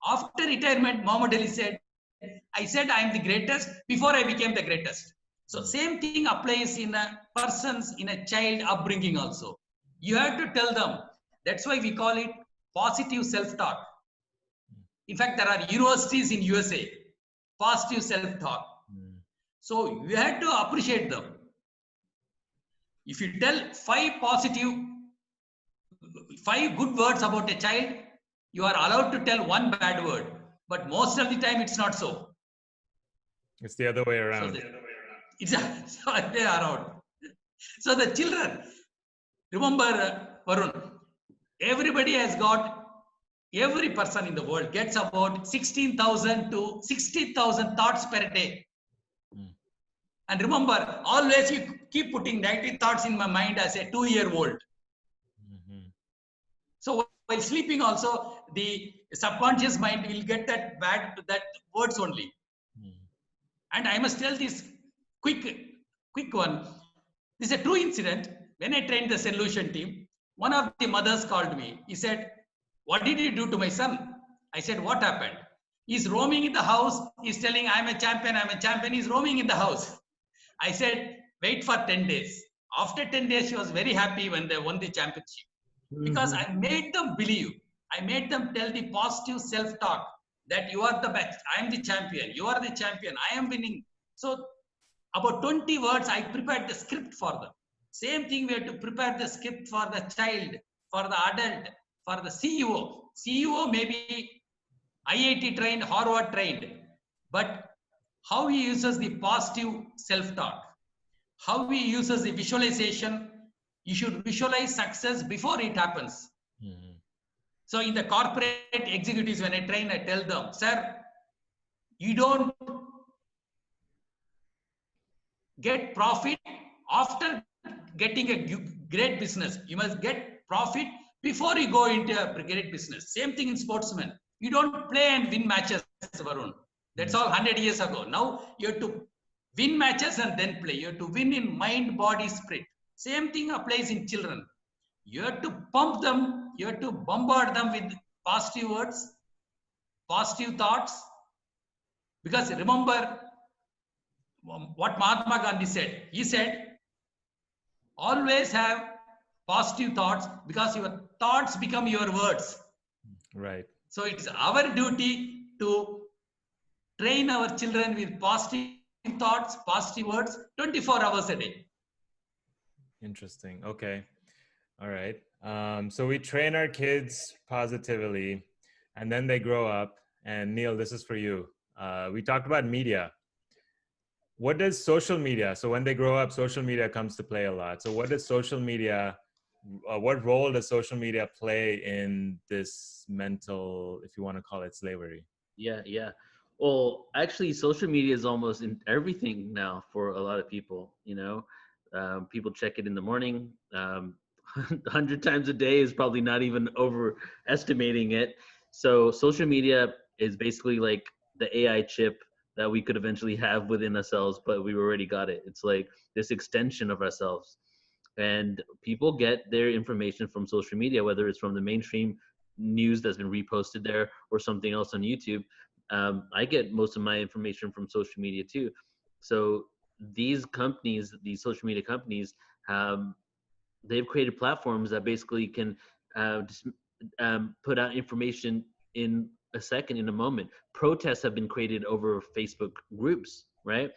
After retirement, Muhammad Ali said, I said I am the greatest before I became the greatest. So same thing applies in a person's, in a child upbringing also. You have to tell them. That's why we call it positive self-talk. In fact, there are universities in USA, positive self-talk. So you have to appreciate them. If you tell 5 good words about a child, you are allowed to tell 1 bad word. But most of the time, it's not so. It's the other way around. So it's the other way around. So the children, remember, Varun, everybody has got, every person in the world gets about 16,000 to 60,000 thoughts per day. And remember, always you keep putting negative thoughts in my mind as a 2-year-old. So while sleeping also, the subconscious mind will get that words only. And I must tell this quick one. This is a true incident. When I trained the St. Lucian team, one of the mothers called me. He said, what did you do to my son? I said, what happened? He's roaming in the house. He's telling, I'm a champion. He's roaming in the house. I said, wait for 10 days. After 10 days, she was very happy when they won the championship. Because I made them believe. I made them tell the positive self-talk that you are the best. I am the champion. You are the champion. I am winning. So about 20 words, I prepared the script for them. Same thing, we have to prepare the script for the child, for the adult, for the CEO. CEO may be IIT trained, Harvard trained, but how he uses the positive self-talk, how he uses the visualization. You should visualize success before it happens. So in the corporate executives, when I train, I tell them, sir, you don't get profit after getting a great business. You must get profit before you go into a great business. Same thing in sportsmen. You don't play and win matches, Varun. That's all 100 years ago. Now you have to win matches and then play. You have to win in mind, body, spirit. Same thing applies in children. You have to pump them, you have to bombard them with positive words, positive thoughts. Because remember what Mahatma Gandhi said. He said, always have positive thoughts because your thoughts become your words. Right. So it's our duty to train our children with positive thoughts, positive words, 24 hours a day. Interesting. Okay. All right. So we train our kids positively, and then they grow up. And Neil, this is for you. We talked about media. What does social media? So when they grow up, social media comes to play a lot. So what does social media? What role does social media play in this mental, if you want to call it, slavery? Yeah, yeah. Well, actually, social media is almost in everything now for a lot of people. People check it in the morning. 100 times a day is probably not even overestimating it. So social media is basically like the AI chip that we could eventually have within ourselves, but we already got it. It's like this extension of ourselves. And people get their information from social media, whether it's from the mainstream news that's been reposted there or something else on YouTube. I get most of my information from social media too. So these companies, these social media companies, they've created platforms that basically can just put out information in a second, in a moment. Protests have been created over Facebook groups, right?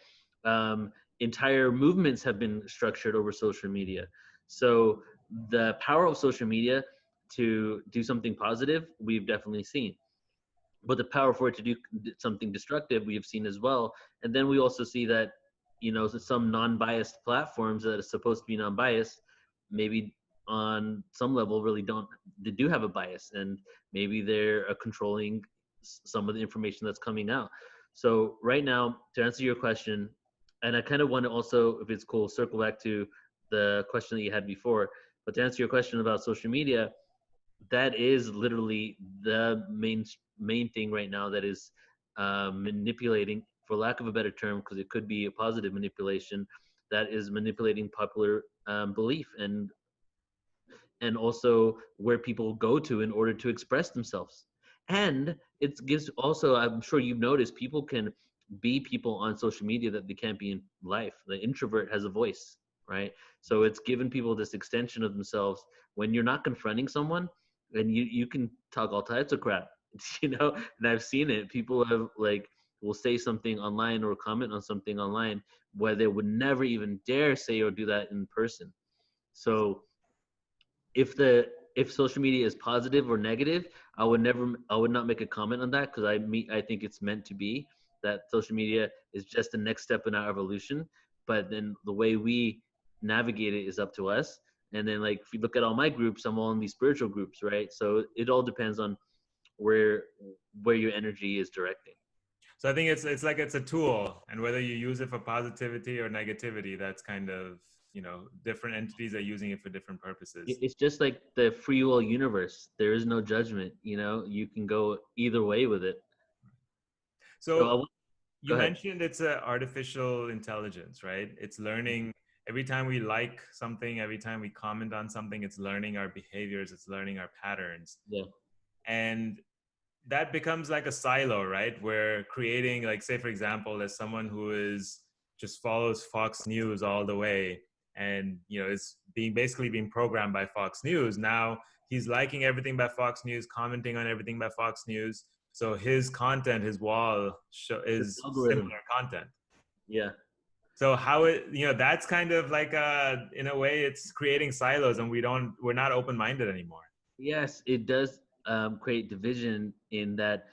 Entire movements have been structured over social media. So the power of social media to do something positive, we've definitely seen. But the power for it to do something destructive, we have seen as well. And then we also see that, some non-biased platforms that are supposed to be non-biased, maybe on some level really they do have a bias, and maybe they're controlling some of the information that's coming out. So right now, to answer your question, and I kind of want to also, if it's cool, circle back to the question that you had before, but to answer your question about social media, that is literally the main thing right now that is manipulating, for lack of a better term, because it could be a positive manipulation, that is manipulating popular belief, and also where people go to in order to express themselves. And it gives also, I'm sure you've noticed, people can be people on social media that they can't be in life. The introvert has a voice, right? So it's given people this extension of themselves when you're not confronting someone, and you can talk all types of crap, and I've seen it. People have will say something online or comment on something online where they would never even dare say or do that in person. So if social media is positive or negative, I would not make a comment on that, because I think it's meant to be that social media is just the next step in our evolution. But then the way we navigate it is up to us. And then if you look at all my groups, I'm all in these spiritual groups, right? So it all depends on where your energy is directing. So I think it's like it's a tool, and whether you use it for positivity or negativity, that's kind of, different entities are using it for different purposes. It's just like the free will universe. There is no judgment. You can go either way with it. So you mentioned it's an artificial intelligence, right? It's learning every time we like something, every time we comment on something, it's learning our behaviors, it's learning our patterns. Yeah. And that becomes like a silo, right? Where creating, say, for example, as someone who just follows Fox News all the way, and, is basically being programmed by Fox News. Now he's liking everything by Fox News, commenting on everything by Fox News. So his content, his wall is similar content. Yeah. So how that's kind of like in a way it's creating silos, and we're not open-minded anymore. Yes, it does create division in that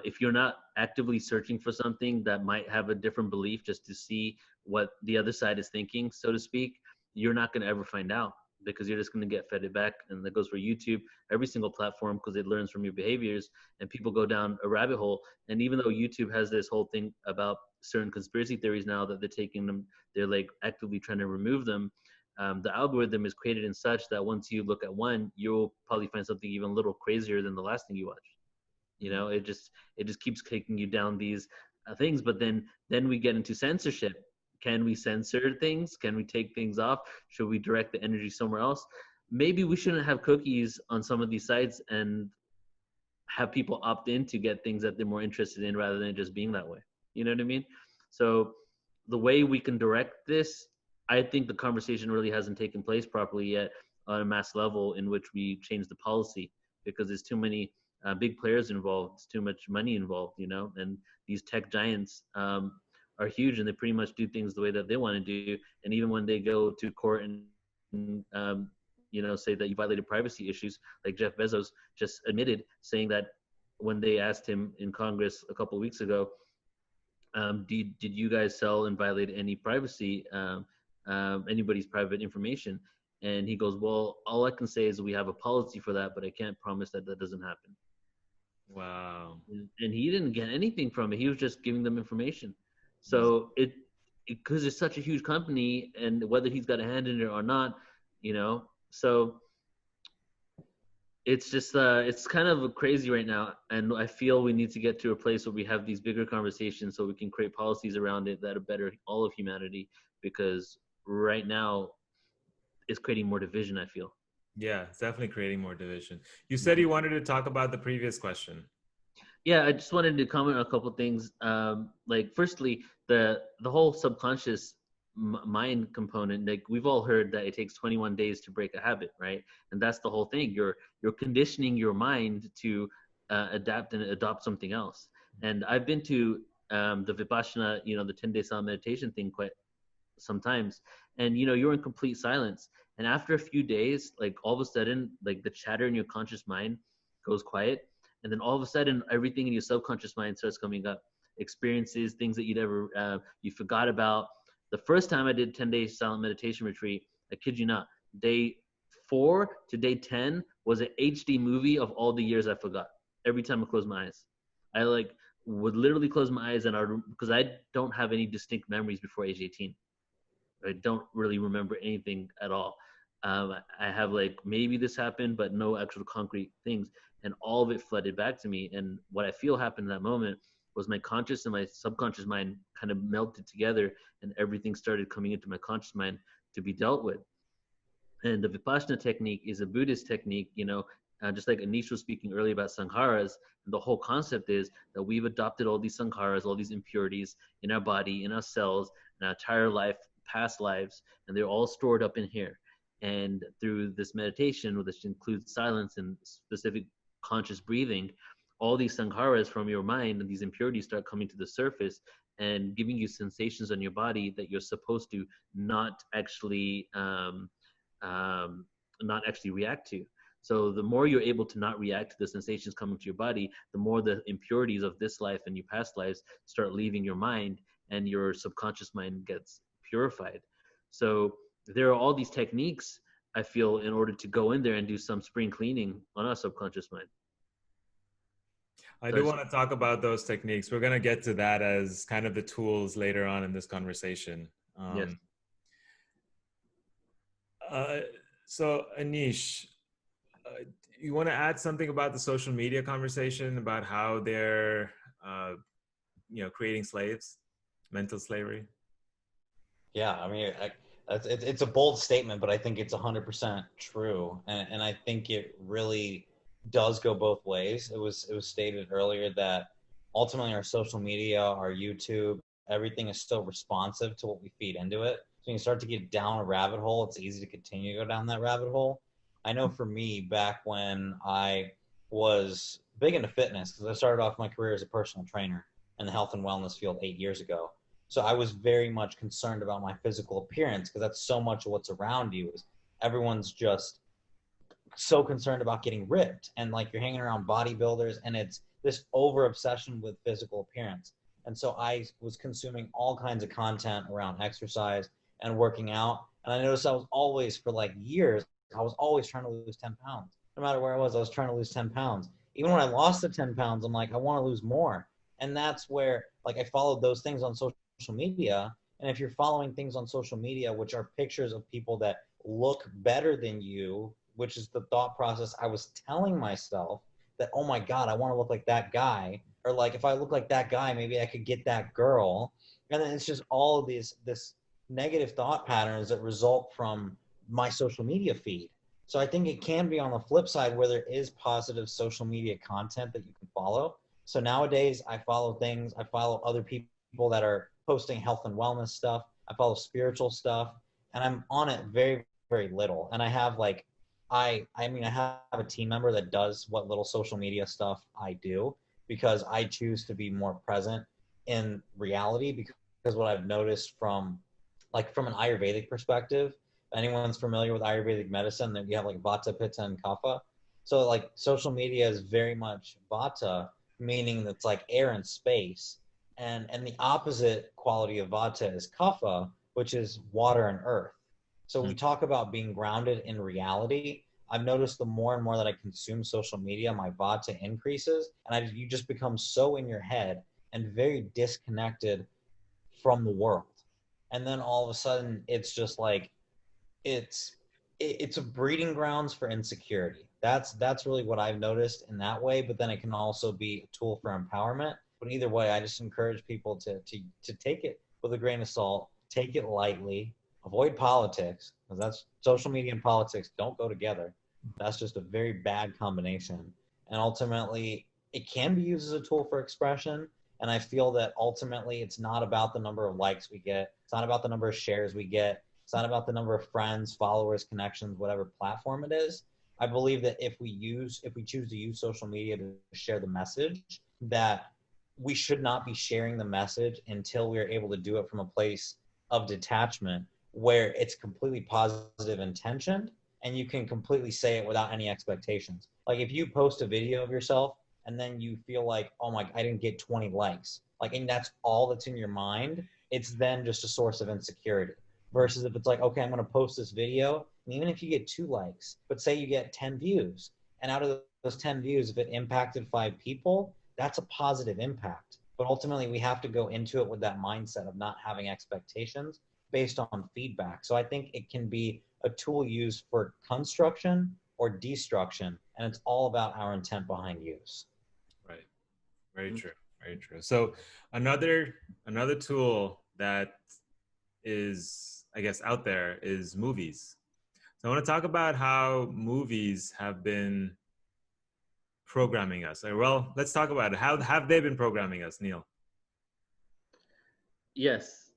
if you're not actively searching for something that might have a different belief just to see what the other side is thinking, so to speak, you're not going to ever find out, because you're just going to get fed it back. And that goes for YouTube, every single platform, because it learns from your behaviors, and people go down a rabbit hole. And even though YouTube has this whole thing about certain conspiracy theories now that they're taking them, they're actively trying to remove them. The algorithm is created in such that once you look at one, you'll probably find something even a little crazier than the last thing you watched. It just keeps taking you down these things. But then we get into censorship. Can we censor things? Can we take things off? Should we direct the energy somewhere else? maybe we shouldn't have cookies on some of these sites and have people opt in to get things that they're more interested in rather than just being that way. You know what I mean? So the way we can direct this, I think the conversation really hasn't taken place properly yet on a mass level in which we change the policy, because there's too many big players involved, there's too much money involved, you know, and these tech giants are huge and they pretty much do things the way that they want to do. And even when they go to court and you know, say that you violated privacy issues, like Jeff Bezos just admitted, saying that when they asked him in Congress a couple of weeks ago, did you guys sell and violate any privacy, anybody's private information? And he goes, well, all I can say is we have a policy for that, but I can't promise that that doesn't happen. Wow. And he didn't get anything from it. He was just giving them information. So because it's such a huge company, and whether he's got a hand in it or not, you know, so it's just it's kind of crazy right now, and I feel we need to get to a place where we have these bigger conversations so we can create policies around it that are better all of humanity, because right now it's creating more division, I feel. Yeah, it's definitely creating more division. You said you wanted to talk about the previous question. Yeah, I just wanted to comment on a couple of things. Like, firstly, the whole subconscious mind component. Like, we've all heard that it takes 21 days to break a habit, right? And that's the whole thing. You're conditioning your mind to adapt and adopt something else. And I've been to the Vipassana, you know, the 10-day silent meditation thing quite sometimes, and you know, you're in complete silence, and after a few days, like, all of a sudden, like, the chatter in your conscious mind goes quiet, and then all of a sudden everything in your subconscious mind starts coming up, experiences, things that you forgot about. The first time I did 10-day silent meditation retreat, I kid you not, day 4 to day 10 was an HD movie of all the years I forgot. Every time I close my eyes, I would literally close my eyes, and because I don't have any distinct memories before age 18. I don't really remember anything at all. I have, like, maybe this happened, but no actual concrete things. And all of it flooded back to me. And what I feel happened in that moment was my conscious and my subconscious mind kind of melted together, and everything started coming into my conscious mind to be dealt with. And the Vipassana technique is a Buddhist technique, you know, just like Anish was speaking earlier about sankharas. And the whole concept is that we've adopted all these sankharas, all these impurities in our body, in our cells, in our entire life, past lives, and they're all stored up in here. And through this meditation, which includes silence and specific conscious breathing, all these sankharas from your mind and these impurities start coming to the surface and giving you sensations on your body that you're supposed to not actually react to. So the more you're able to not react to the sensations coming to your body, the more the impurities of this life and your past lives start leaving your mind, and your subconscious mind gets purified. So there are all these techniques, I feel, in order to go in there and do some spring cleaning on our subconscious mind. I do want to talk about those techniques. We're going to get to that as kind of the tools later on in this conversation. Yes. So Anish, you want to add something about the social media conversation, about how they're, creating slaves, mental slavery? Yeah, I mean, it's a bold statement, but I think it's 100% true, and I think it really does go both ways. It was stated earlier that ultimately our social media, our YouTube, everything is still responsive to what we feed into it. So when you start to get down a rabbit hole, it's easy to continue to go down that rabbit hole. I know for me, back when I was big into fitness, because I started off my career as a personal trainer in the health and wellness field 8 years ago. So I was very much concerned about my physical appearance, because that's so much of what's around you. Is everyone's just so concerned about getting ripped, and like you're hanging around bodybuilders, and it's this over obsession with physical appearance. And so I was consuming all kinds of content around exercise and working out. And I noticed I was always, for like years, I was always trying to lose 10 pounds. No matter where I was trying to lose 10 pounds. Even when I lost the 10 pounds, I'm like, I want to lose more. And that's where, like, I followed those things on social media. And if you're following things on social media, which are pictures of people that look better than you, which is the thought process I was telling myself, that, oh my God, I want to look like that guy. Or like, if I look like that guy, maybe I could get that girl. And then it's just all of this negative thought patterns that result from my social media feed. So I think it can be on the flip side where there is positive social media content that you can follow. So nowadays I follow other people that are posting health and wellness stuff. I follow spiritual stuff, and I'm on it very, very little. And I have like, I have a team member that does what little social media stuff I do because I choose to be more present in reality because what I've noticed from an Ayurvedic perspective, anyone's familiar with Ayurvedic medicine, that you have like Vata, Pitta, and Kapha. So like social media is very much Vata, meaning that's like air and space, and the opposite quality of Vata is Kapha, which is water and earth. So we talk about being grounded in reality. I've noticed the more and more that I consume social media, my Vata increases, and you just become so in your head and very disconnected from the world. And then all of a sudden, it's just like it's it's a breeding grounds for insecurity. That's really what I've noticed in that way. But then it can also be a tool for empowerment. But either way, I just encourage people to take it with a grain of salt, take it lightly, avoid politics, because that's social media and politics don't go together. That's just a very bad combination. And ultimately, it can be used as a tool for expression. And I feel that ultimately it's not about the number of likes we get. It's not about the number of shares we get. It's not about the number of friends, followers, connections, whatever platform it is. I believe that if we choose to use social media to share the message, that we should not be sharing the message until we are able to do it from a place of detachment where it's completely positive intention and you can completely say it without any expectations. Like if you post a video of yourself and then you feel like, oh my, I didn't get 20 likes, like, and that's all that's in your mind, it's then just a source of insecurity. Versus if it's like, okay, I'm going to post this video, and even if you get 2 likes, but say you get 10 views, and out of those 10 views, if it impacted 5 people, that's a positive impact. But ultimately, we have to go into it with that mindset of not having expectations based on feedback. So I think it can be a tool used for construction or destruction, and it's all about our intent behind use. Right. Very true. Very true. So another tool that is, I guess, out there is movies. So I want to talk about how movies have been programming us. Well, let's talk about it. How have they been programming us, Neil? Yes.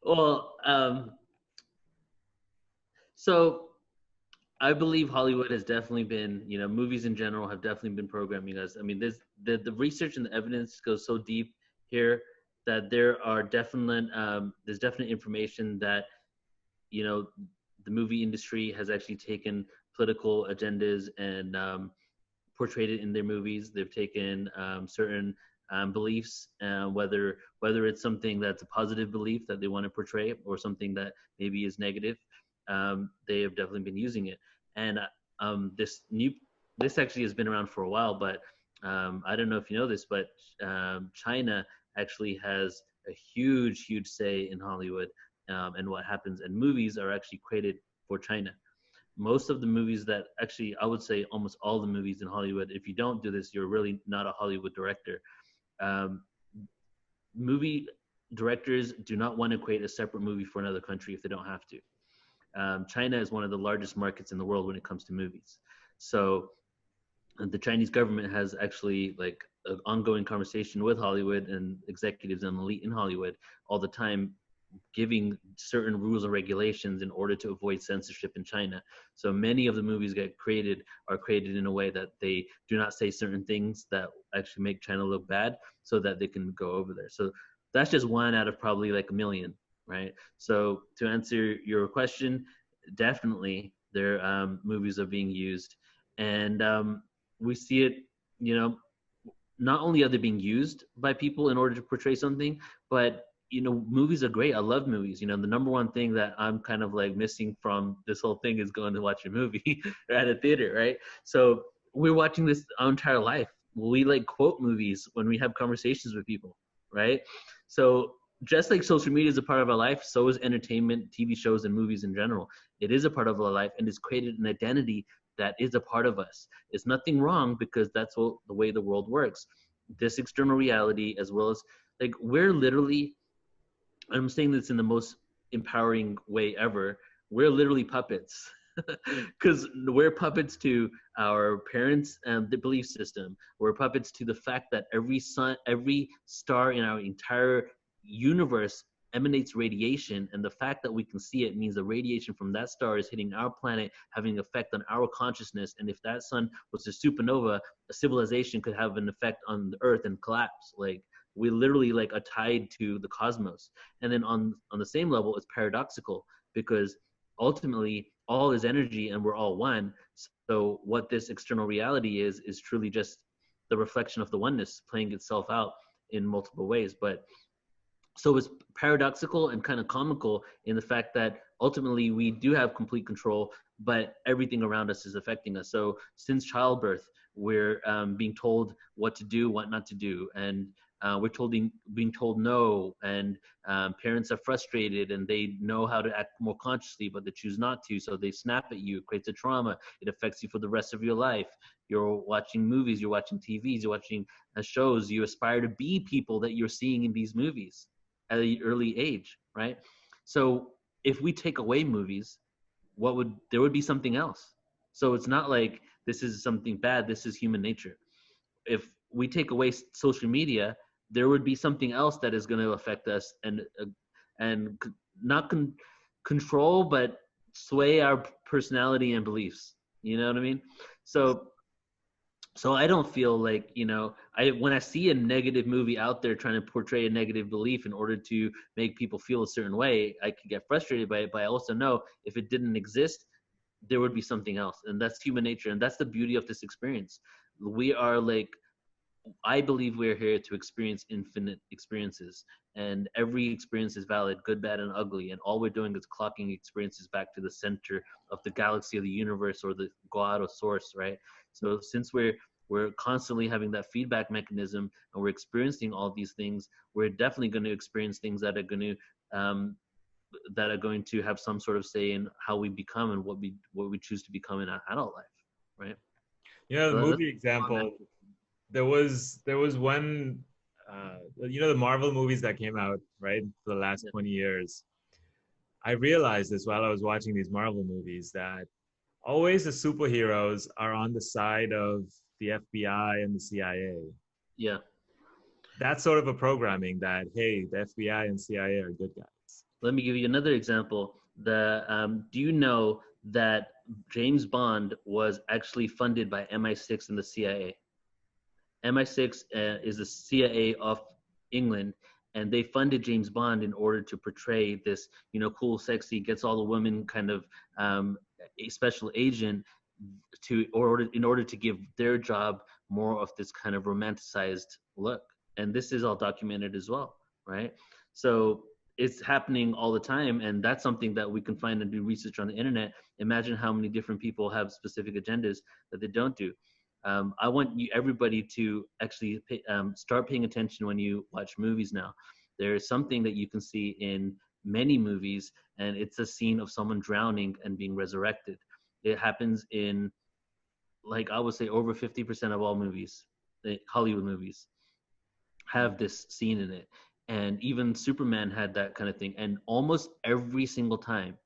Well, so I believe Hollywood has definitely been, movies in general have definitely been programming us. I mean, the research and the evidence goes so deep here that there's definite information that, the movie industry has actually taken political agendas and portrayed it in their movies. They've taken certain beliefs, whether it's something that's a positive belief that they want to portray or something that maybe is negative. They have definitely been using it. And this actually has been around for a while, but I don't know if you know this, but China actually has a huge say in Hollywood and what happens. And movies are actually created for China. Most of the movies that actually, I would say almost all the movies in Hollywood, if you don't do this, you're really not a Hollywood director. Movie directors do not want to create a separate movie for another country if they don't have to. China is one of the largest markets in the world when it comes to movies. So the Chinese government has actually like an ongoing conversation with Hollywood and executives and elite in Hollywood all the time, giving certain rules and regulations in order to avoid censorship in China. So many of the movies are created in a way that they do not say certain things that actually make China look bad so that they can go over there. So that's just one out of probably like a million, right? So to answer your question, definitely their movies are being used. And we see it, not only are they being used by people in order to portray something, but movies are great. I love movies. The number one thing that I'm kind of like missing from this whole thing is going to watch a movie at a theater, right? So we're watching this our entire life. We like quote movies when we have conversations with people, right? So just like social media is a part of our life, so is entertainment, TV shows, and movies in general. It is a part of our life and it's created an identity that is a part of us. It's nothing wrong because that's the way the world works. This external reality, as well as like we're literally, I'm saying this in the most empowering way ever, we're literally puppets because we're puppets to our parents and the belief system. We're puppets to the fact that every star in our entire universe emanates radiation, and the fact that we can see it means the radiation from that star is hitting our planet, having an effect on our consciousness. And if that sun was a supernova, a civilization could have an effect on the earth and collapse. Like, we literally like are tied to the cosmos. And then on the same level, it's paradoxical, because ultimately all is energy and we're all one. So what this external reality is truly just the reflection of the oneness playing itself out in multiple ways. But so it's paradoxical and kind of comical in the fact that ultimately we do have complete control, but everything around us is affecting us. So since childbirth, we're being told what to do, what not to do, and we're being told no, and parents are frustrated and they know how to act more consciously, but they choose not to, so they snap at you. It creates a trauma. It affects you for the rest of your life. You're watching movies, you're watching TVs, you're watching shows. You aspire to be people that you're seeing in these movies at an early age, right? So if we take away movies, there would be something else. So it's not like this is something bad, this is human nature. If we take away social media, there would be something else that is going to affect us and not control, but sway our personality and beliefs. You know what I mean? So I don't feel like, when I see a negative movie out there trying to portray a negative belief in order to make people feel a certain way, I could get frustrated by it. But I also know if it didn't exist, there would be something else. And that's human nature. And that's the beauty of this experience. We are I believe we're here to experience infinite experiences, and every experience is valid, good, bad, and ugly. And all we're doing is clocking experiences back to the center of the galaxy, of the universe, or the God or source, right? So since we're constantly having that feedback mechanism and we're experiencing all these things, we're definitely going to experience things that are going to have some sort of say in how we become and what we choose to become in our adult life, right? The movie example. There was one, the Marvel movies that came out, right, for the last 20 years. I realized this while I was watching these Marvel movies, that always the superheroes are on the side of the FBI and the CIA. Yeah. That's sort of a programming that, hey, the FBI and CIA are good guys. Let me give you another example. Do you know that James Bond was actually funded by MI6 and the CIA? MI6 is the CIA of England, and they funded James Bond in order to portray this, cool, sexy, gets all the women kind of a special agent in order to give their job more of this kind of romanticized look. And this is all documented as well, right? So it's happening all the time, and that's something that we can find and do research on the internet. Imagine how many different people have specific agendas that they don't do. I want everybody to actually start paying attention when you watch movies now. There is something that you can see in many movies, and it's a scene of someone drowning and being resurrected. It happens in, I would say, over 50% of all movies, Hollywood movies, have this scene in it. And even Superman had that kind of thing. And almost every single time,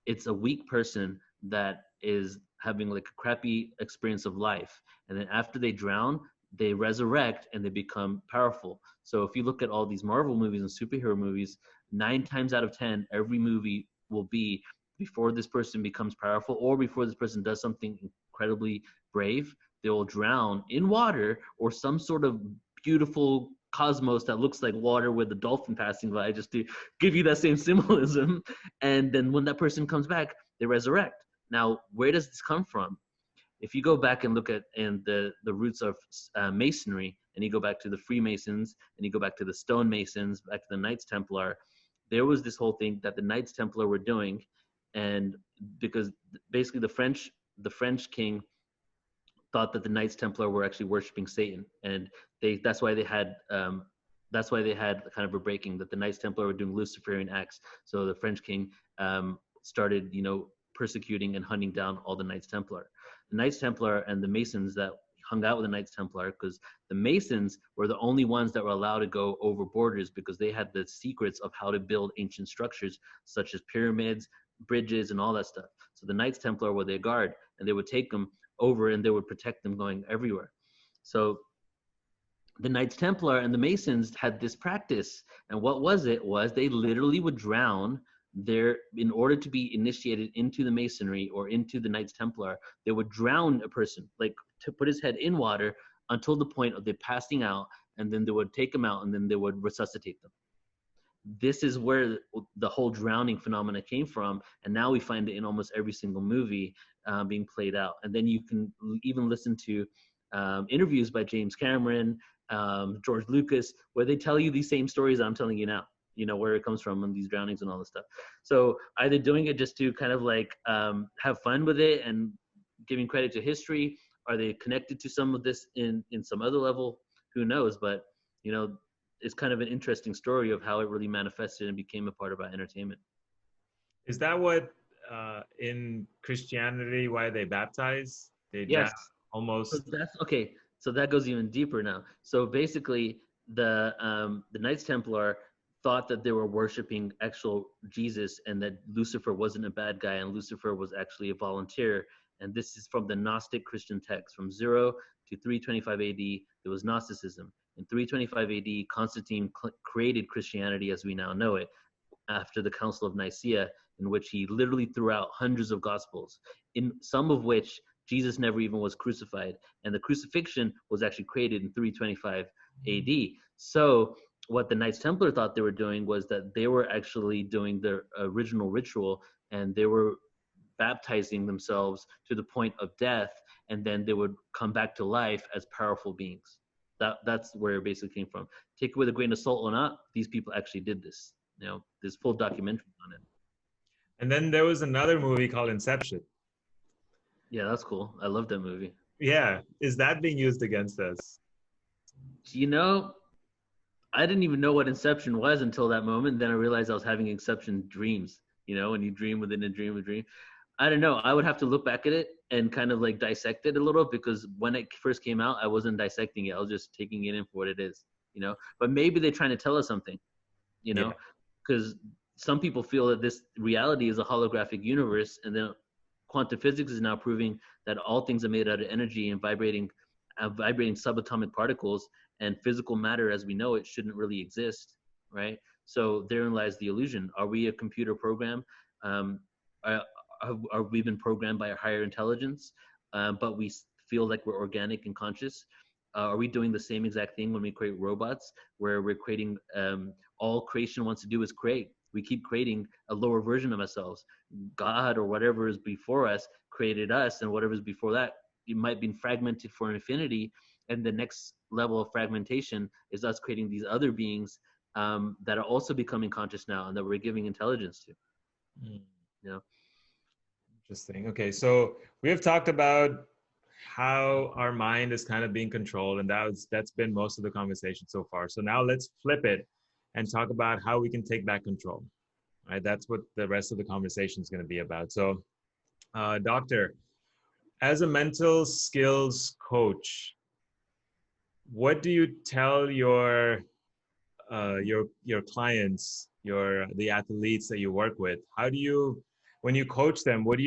it's a weak person that is having a crappy experience of life, and then after they drown, they resurrect and they become powerful. So if you look at all these Marvel movies and superhero movies, 9 times out of 10, every movie will be before this person becomes powerful or before this person does something incredibly brave, they will drown in water or some sort of beautiful cosmos that looks like water with a dolphin passing by, just to give you that same symbolism. And then when that person comes back, they resurrect. Now, where does this come from? If you go back and look at the roots of Masonry, and you go back to the Freemasons, and you go back to the Stonemasons, back to the Knights Templar, there was this whole thing that the Knights Templar were doing, and because basically the French king thought that the Knights Templar were actually worshiping Satan, and that's why they had kind of a breaking, that the Knights Templar were doing Luciferian acts. So the French king started, persecuting and hunting down all the Knights Templar. The Knights Templar and the Masons that hung out with the Knights Templar, because the Masons were the only ones that were allowed to go over borders, because they had the secrets of how to build ancient structures such as pyramids, bridges and all that stuff. So the Knights Templar were their guard, and they would take them over and they would protect them going everywhere. So the Knights Templar and the Masons had this practice. And what was it? Was they literally would drown in order to be initiated into the Masonry or into the Knights Templar, they would drown a person, like to put his head in water until the point of they passing out, and then they would take him out and then they would resuscitate them. This is where the whole drowning phenomena came from, and now we find it in almost every single movie being played out. And then you can even listen to interviews by James Cameron, George Lucas, where they tell you these same stories I'm telling you now, where it comes from and these drownings and all this stuff. So either doing it just to kind of like have fun with it and giving credit to history, are they connected to some of this in some other level? Who knows? But it's kind of an interesting story of how it really manifested and became a part of our entertainment. Is that what in Christianity, why they baptize? They yes. Almost. So that's okay. So that goes even deeper now. So basically, the Knights Templar thought that they were worshiping actual Jesus, and that Lucifer wasn't a bad guy, and Lucifer was actually a volunteer. And this is from the Gnostic Christian text. From 0 to 325 AD, there was Gnosticism. In 325 AD, Constantine created Christianity as we now know it after the Council of Nicaea, in which he literally threw out hundreds of gospels, in some of which Jesus never even was crucified. And the crucifixion was actually created in 325 AD. So what the Knights Templar thought they were doing was that they were actually doing their original ritual, and they were baptizing themselves to the point of death, and then they would come back to life as powerful beings. That's where it basically came from. Take it with a grain of salt or not, these people actually did this. There's full documentary on it. And then there was another movie called Inception. Yeah, that's cool. I love that movie. Yeah. Is that being used against us? I didn't even know what Inception was until that moment. Then I realized I was having Inception dreams, when you dream within a dream, I don't know. I would have to look back at it and kind of like dissect it a little, because when it first came out, I wasn't dissecting it. I was just taking it in for what it is, but maybe they're trying to tell us something, because some people feel that this reality is a holographic universe, and then quantum physics is now proving that all things are made out of energy and vibrating subatomic particles, and physical matter as we know it shouldn't really exist, right? So therein lies the illusion. Are we a computer program? Are we been programmed by a higher intelligence, but we feel like we're organic and conscious? Are we doing the same exact thing when we create robots, where we're creating, all creation wants to do is create. We keep creating a lower version of ourselves. God or whatever is before us created us, and whatever is before that, it might be fragmented for infinity. And the next level of fragmentation is us creating these other beings that are also becoming conscious now, and that we're giving intelligence to. Interesting. Okay, so we have talked about how our mind is kind of being controlled, and that's been most of the conversation so far. So now let's flip it and talk about how we can take back control. Right? That's what the rest of the conversation is going to be about. So, Doctor, as a mental skills coach, what do you tell your clients, the athletes that you work with? How do you, when you coach them, what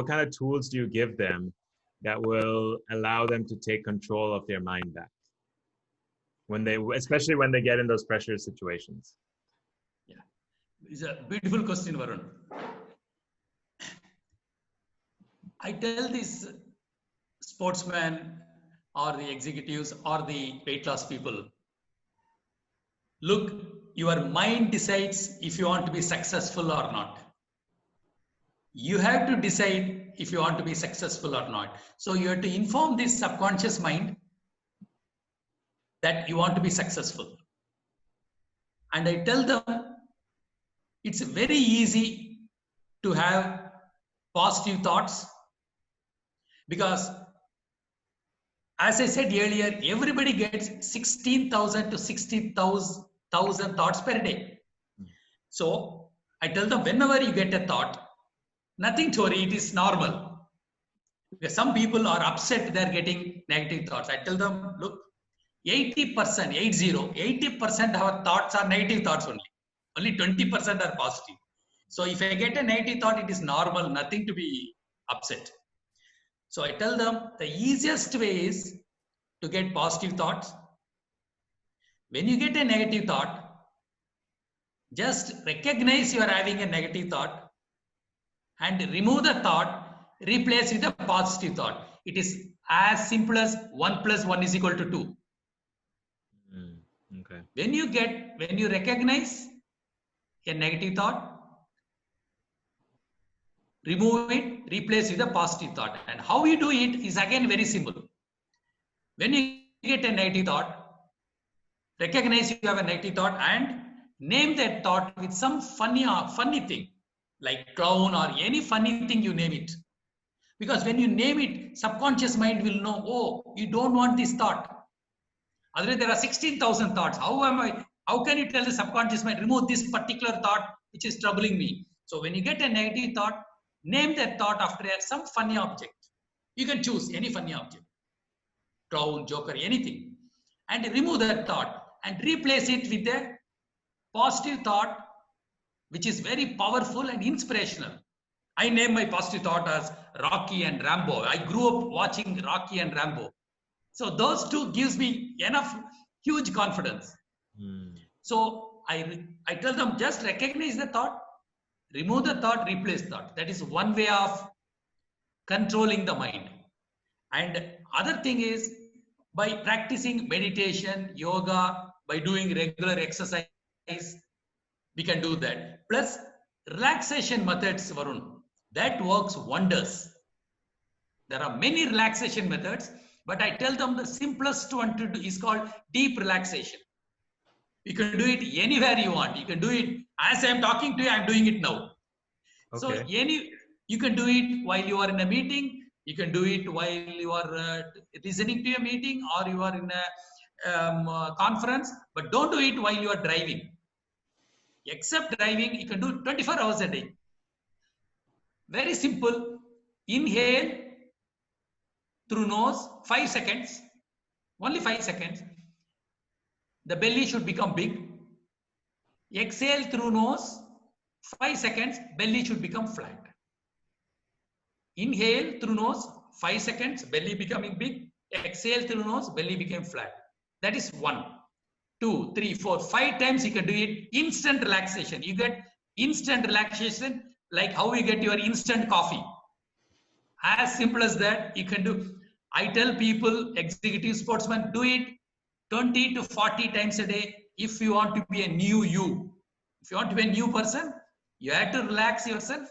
kind of tools do you give them that will allow them to take control of their mind back, especially when they get in those pressure situations? Yeah, it's a beautiful question, Varun. I tell these sportsmen or the executives or the weight loss people, look, your mind decides if you want to be successful or not. You have to decide if you want to be successful or not. So you have to inform this subconscious mind that you want to be successful. And I tell them, it's very easy to have positive thoughts, because as I said earlier, everybody gets 16,000 to 60,000 thoughts per day. So I tell them, whenever you get a thought, nothing to worry, it is normal. Because some people are upset, they're getting negative thoughts. I tell them, look, 80% of our thoughts are negative thoughts only. Only 20% are positive. So if I get a negative thought, it is normal, nothing to be upset. So I tell them the easiest way is to get positive thoughts. When you get a negative thought, just recognize you are having a negative thought and remove the thought, replace with a positive thought. It is as simple as 1 plus 1 is equal to 2. Okay. When you recognize a negative thought, remove it, replace with a positive thought. And how you do it is again very simple. When you get a negative thought, recognize you have a negative thought and name that thought with some funny thing like clown or any funny thing, you name it. Because when you name it, subconscious mind will know, oh, you don't want this thought. Otherwise, there are 16,000 thoughts. How can you tell the subconscious mind, remove this particular thought which is troubling me? So when you get a negative thought, name that thought after some funny object. You can choose any funny object, clown, joker, anything, and remove that thought and replace it with a positive thought which is very powerful and inspirational. I name my positive thought as Rocky and Rambo. I grew up watching Rocky and Rambo. So those two gives me enough huge confidence. So I tell them just recognize the thought, remove the thought, replace thought. That is one way of controlling the mind. And other thing is by practicing meditation, yoga, by doing regular exercise, we can do that. Plus relaxation methods, Varun, that works wonders. There are many relaxation methods, but I tell them the simplest one to do is called deep relaxation. You can do it anywhere you want. You can do it as I'm talking to you, I'm doing it now. Okay. So you can do it while you are in a meeting. You can do it while you are listening to a meeting or you are in a conference, but don't do it while you are driving. Except driving, you can do 24 hours a day. Very simple. Inhale through nose, 5 seconds, only 5 seconds. The belly should become big. Exhale through nose, 5 seconds, belly should become flat. Inhale through nose, 5 seconds, belly becoming big. Exhale through nose, belly became flat. That is 1, 2, 3, 4, 5 times you can do it. Instant relaxation. You get instant relaxation like how you get your instant coffee. As simple as that, you can do. I tell people, executive sportsmen, do it 20 to 40 times a day if you want to be a new you. If you want to be a new person, you have to relax yourself.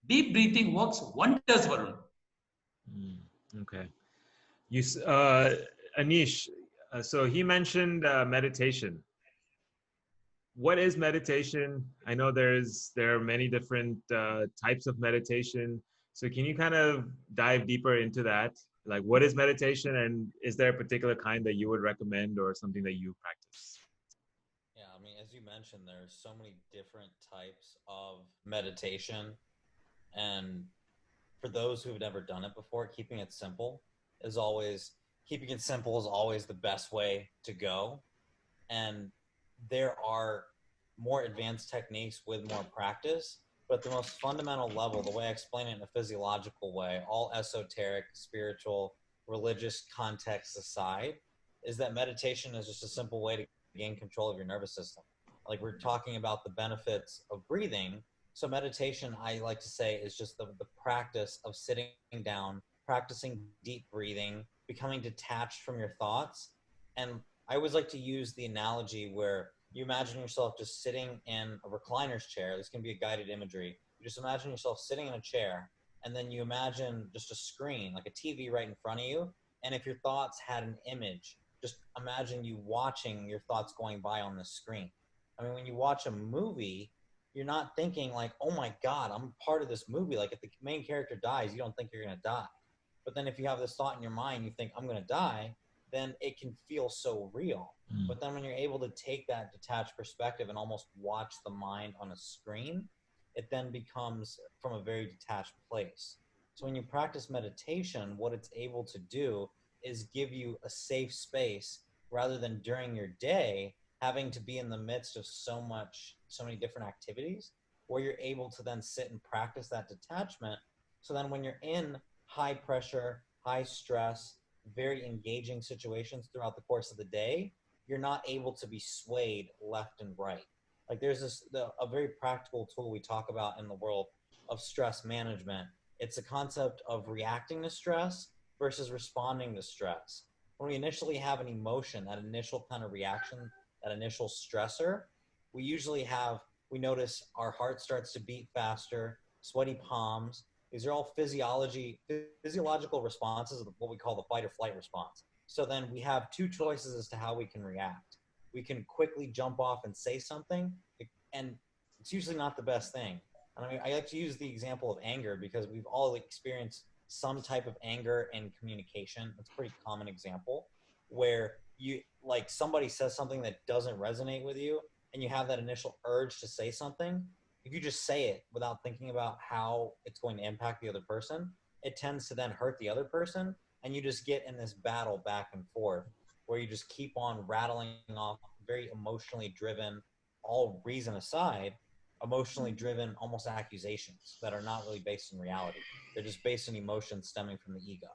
Deep breathing works wonders, Varun. Okay. Anish, so he mentioned meditation. What is meditation? I know there are many different types of meditation. So can you kind of dive deeper into that? Like, what is meditation, and is there a particular kind that you would recommend or something that you practice? Yeah, I mean, as you mentioned, there's so many different types of meditation. And for those who've never done it before, keeping it simple is always the best way to go. And there are more advanced techniques with more practice, but the most fundamental level, the way I explain it in a physiological way, all esoteric, spiritual, religious context aside, is that meditation is just a simple way to gain control of your nervous system. Like we're talking about the benefits of breathing. So meditation, I like to say, is just the practice of sitting down, practicing deep breathing, becoming detached from your thoughts. And I always like to use the analogy where you imagine yourself just sitting in a recliner's chair. This can be a guided imagery. You just imagine yourself sitting in a chair, and then you imagine just a screen, like a TV right in front of you. And if your thoughts had an image, just imagine you watching your thoughts going by on the screen. I mean, when you watch a movie, you're not thinking like, oh my God, I'm part of this movie. Like if the main character dies, you don't think you're going to die. But then if you have this thought in your mind, you think I'm going to die, then it can feel so real. But then when you're able to take that detached perspective and almost watch the mind on a screen, it then becomes from a very detached place. So when you practice meditation, what it's able to do is give you a safe space rather than during your day having to be in the midst of so many different activities. where you're able to then sit and practice that detachment. So then when you're in high pressure, high stress, very engaging situations throughout the course of the day, you're not able to be swayed left and right. Like there's a very practical tool we talk about in the world of stress management. It's a concept of reacting to stress versus responding to stress. When we initially have an emotion, that initial kind of reaction, that initial stressor, we notice our heart starts to beat faster, sweaty palms. These are all physiological responses of what we call the fight or flight response. So then we have two choices as to how we can react. We can quickly jump off and say something, and it's usually not the best thing. And I mean, I like to use the example of anger because we've all experienced some type of anger in communication. It's a pretty common example where you like somebody says something that doesn't resonate with you and you have that initial urge to say something. If you just say it without thinking about how it's going to impact the other person, it tends to then hurt the other person. And you just get in this battle back and forth where you just keep on rattling off very emotionally driven, all reason aside, emotionally driven almost accusations that are not really based in reality. They're just based on emotions stemming from the ego.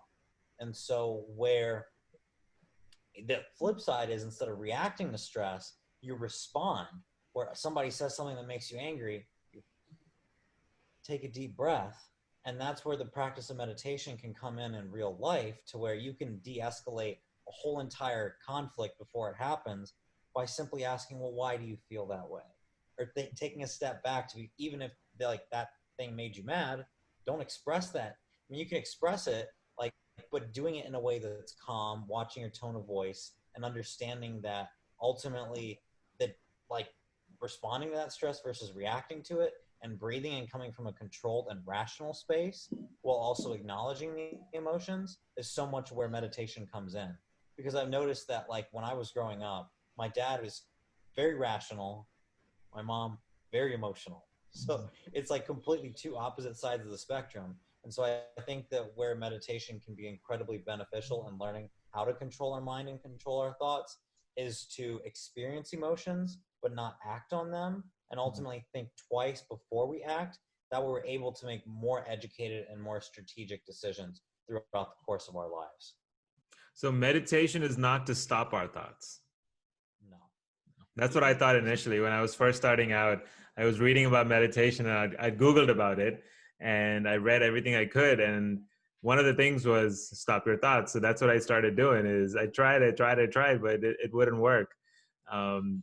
And so where the flip side is, instead of reacting to stress, you respond. Where somebody says something that makes you angry, you take a deep breath. And that's where the practice of meditation can come in real life, to where you can de-escalate a whole entire conflict before it happens by simply asking, well, why do you feel that way? Or taking a step back to even if like that thing made you mad, don't express that. I mean, you can express it, like, but doing it in a way that's calm, watching your tone of voice, and understanding that ultimately that, like, responding to that stress versus reacting to it, and breathing and coming from a controlled and rational space while also acknowledging the emotions is so much where meditation comes in. Because I've noticed that, like, when I was growing up, my dad was very rational, my mom very emotional. So it's like completely two opposite sides of the spectrum. And so I think that where meditation can be incredibly beneficial in learning how to control our mind and control our thoughts is to experience emotions but not act on them, and ultimately think twice before we act. That way we're able to make more educated and more strategic decisions throughout the course of our lives. So meditation is not to stop our thoughts. No. That's what I thought initially when I was first starting out. I was reading about meditation and I Googled about it and I read everything I could. And one of the things was stop your thoughts. So that's what I started doing. Is I tried, but it wouldn't work.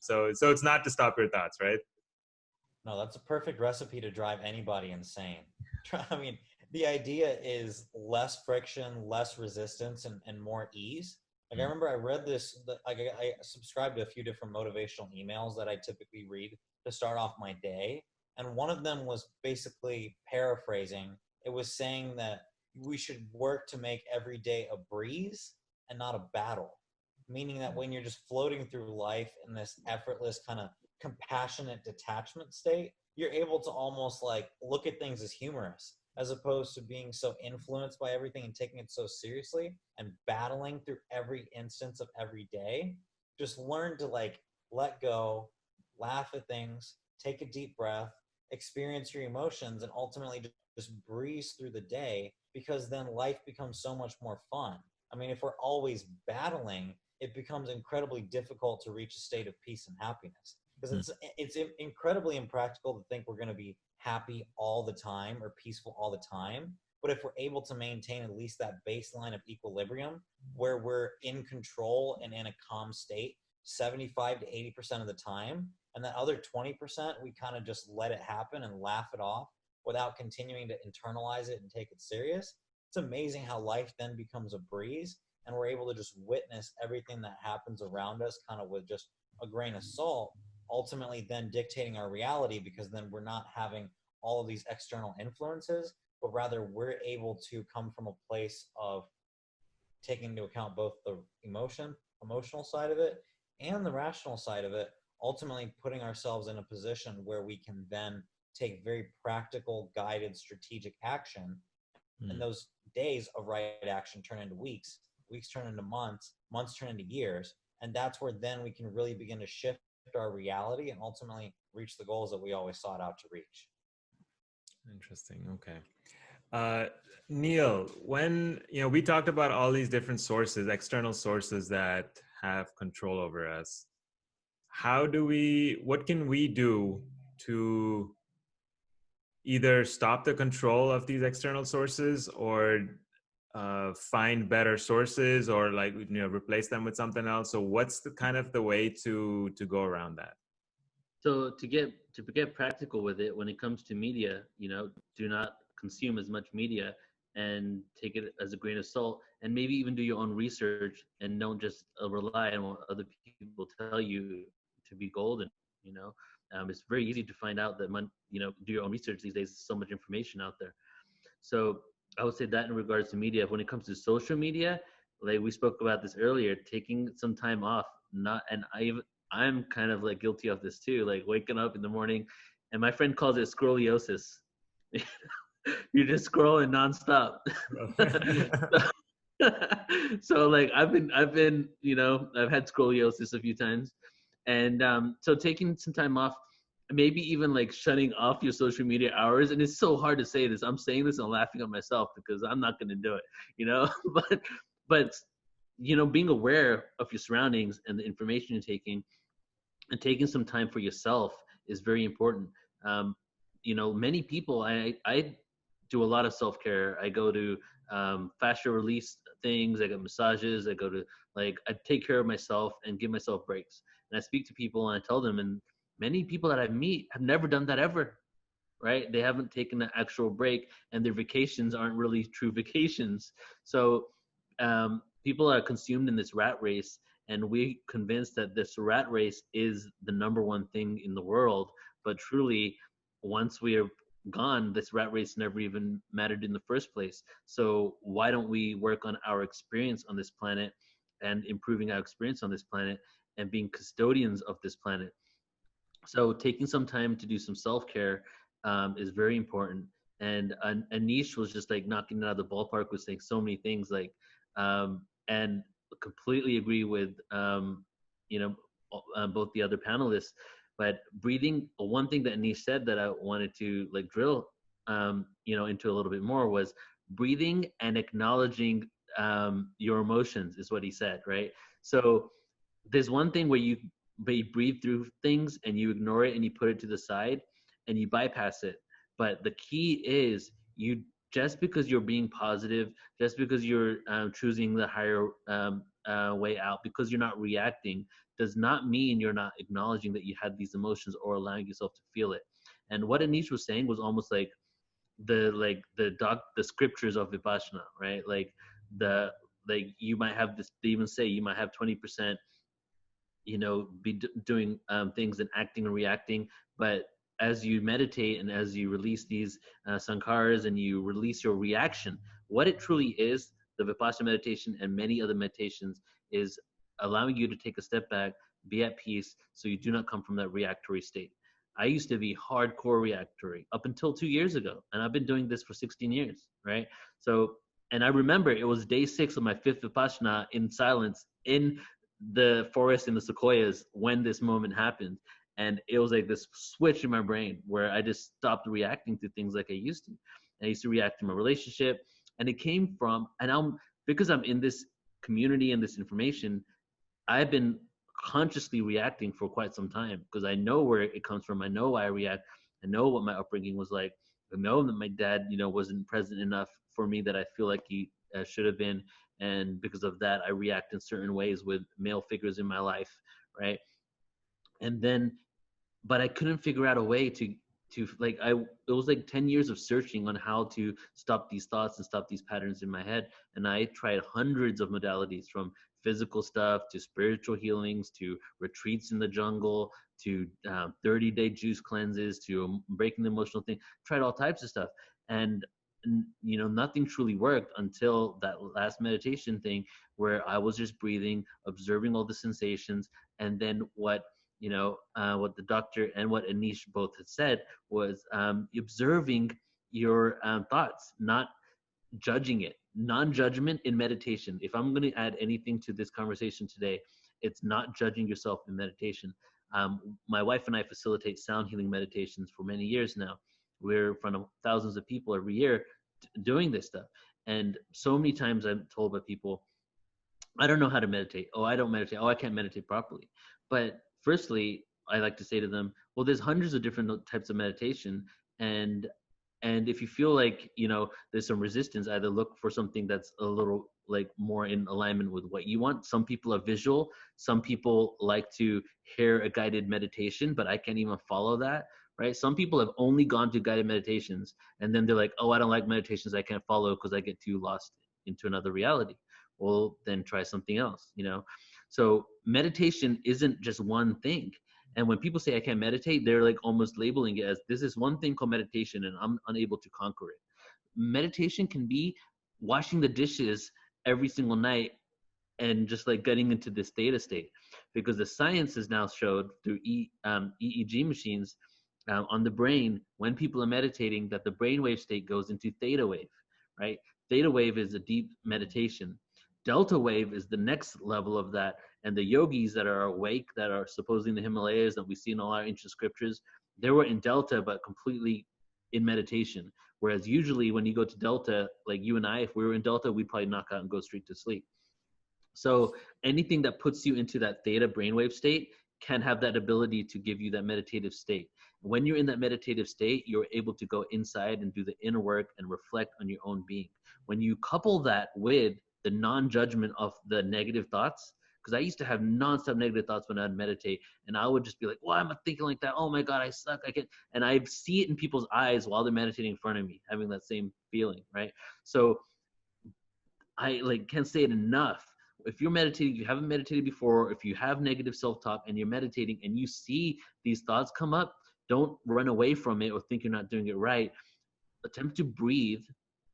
So it's not to stop your thoughts, right? No, that's a perfect recipe to drive anybody insane. I mean, the idea is less friction, less resistance, and more ease. Like, I remember I read this, I subscribed to a few different motivational emails that I typically read to start off my day. And one of them was basically paraphrasing. It was saying that we should work to make every day a breeze and not a battle. Meaning that when you're just floating through life in this effortless kind of compassionate detachment state, you're able to almost like look at things as humorous, as opposed to being so influenced by everything and taking it so seriously and battling through every instance of every day. Just learn to like let go, laugh at things, take a deep breath, experience your emotions, and ultimately just breeze through the day, because then life becomes so much more fun. I mean, if we're always battling, it becomes incredibly difficult to reach a state of peace and happiness, because it's incredibly impractical to think we're going to be happy all the time or peaceful all the time. But if we're able to maintain at least that baseline of equilibrium where we're in control and in a calm state 75 to 80% of the time, and that other 20% we kind of just let it happen and laugh it off without continuing to internalize it and take it serious, it's amazing how life then becomes a breeze, and we're able to just witness everything that happens around us kind of with just a grain of salt, ultimately then dictating our reality, because then we're not having all of these external influences, but rather we're able to come from a place of taking into account both the emotional side of it and the rational side of it, ultimately putting ourselves in a position where we can then take very practical, guided, strategic action. And those days of right action turn into weeks, weeks turn into months, months turn into years. And that's where then we can really begin to shift our reality and ultimately reach the goals that we always sought out to reach. Interesting. Okay. Neil, when we talked about all these different sources, external sources that have control over us, what can we do to either stop the control of these external sources or find better sources or replace them with something else? So what's the kind of the way to go around that? So to get practical with it, when it comes to media, do not consume as much media and take it as a grain of salt, and maybe even do your own research and don't just rely on what other people tell you to be golden. You know, it's very easy to find out that do your own research these days. There's so much information out there. So I would say that in regards to media. When it comes to social media, like we spoke about this earlier, taking some time off, I'm kind of like guilty of this too, like waking up in the morning, and my friend calls it scroliosis. You're just scrolling nonstop. So like I've had scoliosis a few times, and so taking some time off, maybe even like shutting off your social media hours. And it's so hard to say this. I'm saying this and laughing at myself because I'm not going to do it, but being aware of your surroundings and the information you're taking, and taking some time for yourself is very important. Many people, I do a lot of self-care. I go to fascia release things. I get massages. I take care of myself and give myself breaks. And I speak to people and I tell them, and many people that I meet have never done that ever, right? They haven't taken an actual break, and their vacations aren't really true vacations. So people are consumed in this rat race, and we convinced that this rat race is the number one thing in the world. But truly, once we are gone, this rat race never even mattered in the first place. So why don't we work on our experience on this planet and improving our experience on this planet and being custodians of this planet? So taking some time to do some self-care is very important. And Anish was just like knocking it out of the ballpark with saying so many things, and completely agree with both the other panelists. But breathing, one thing that Anish said that I wanted to drill into a little bit more was breathing and acknowledging your emotions is what he said, right? So there's one thing where you breathe through things and you ignore it and you put it to the side and you bypass it. But the key is, you just because you're being positive, just because you're choosing the higher way out, because you're not reacting, does not mean you're not acknowledging that you had these emotions or allowing yourself to feel it. And what Anish was saying was almost like the scriptures of Vipassana, right? You might have this, they even say you might have 20% doing things and acting and reacting, but as you meditate and as you release these sankharas and you release your reaction, what it truly is, the Vipassana meditation and many other meditations, is allowing you to take a step back, be at peace, so you do not come from that reactory state. I used to be hardcore reactory up until 2 years ago, and I've been doing this for 16 years, right? So, and I remember it was day 6 of my 5th Vipassana in silence in the forest in the sequoias when this moment happened. And it was like this switch in my brain where I just stopped reacting to things like I used to. And I used to react to my relationship, and it came from, because I'm in this community and this information, I've been consciously reacting for quite some time because I know where it comes from. I know why I react. I know what my upbringing was like. I know that my dad, wasn't present enough for me that I feel like he should have been. And because of that, I react in certain ways with male figures in my life, right? And then, but I couldn't figure out a way to it was like 10 years of searching on how to stop these thoughts and stop these patterns in my head. And I tried hundreds of modalities, from physical stuff to spiritual healings to retreats in the jungle to 30-day juice cleanses to breaking the emotional thing. Tried all types of stuff, and nothing truly worked until that last meditation thing where I was just breathing, observing all the sensations. And then what the doctor and what Anish both had said was observing your thoughts, not judging it. Non-judgment in meditation. If I'm going to add anything to this conversation today, it's not judging yourself in meditation. My wife and I facilitate sound healing meditations for many years now. we're in front of thousands of people every year doing this stuff. And so many times I'm told by people, I don't know how to meditate. Oh, I don't meditate. Oh, I can't meditate properly. But firstly, I like to say to them, well, there's hundreds of different types of meditation, and if you feel like, you know, there's some resistance, either look for something that's a little like more in alignment with what you want. Some people are visual. Some people like to hear a guided meditation, but I can't even follow that, right? Some people have only gone to guided meditations, and then they're like, oh, I don't like meditations. I can't follow because I get too lost into another reality. Well, then try something else, you know? So meditation isn't just one thing. And when people say I can't meditate, they're like almost labeling it as this is one thing called meditation and I'm unable to conquer it. Meditation can be washing the dishes every single night and just like getting into this theta state, because the science has now showed through EEG machines on the brain, when people are meditating, that the brainwave state goes into theta wave, right? Theta wave is a deep meditation. Delta wave is the next level of that. And the yogis that are awake, that are supposedly in the Himalayas that we see in all our ancient scriptures, they were in Delta, but completely in meditation. Whereas usually when you go to Delta, like you and I, if we were in Delta, we'd probably knock out and go straight to sleep. So anything that puts you into that theta brainwave state can have that ability to give you that meditative state. When you're in that meditative state, you're able to go inside and do the inner work and reflect on your own being. When you couple that with the non-judgment of the negative thoughts, because I used to have non-stop negative thoughts when I'd meditate, and I would just be like, why am I thinking like that? Oh my God, I suck. I can't. And I see it in people's eyes while they're meditating in front of me, having that same feeling, right? So I like can't say it enough. If you're meditating, if you haven't meditated before, if you have negative self-talk and you're meditating and you see these thoughts come up, don't run away from it or think you're not doing it right. Attempt to breathe.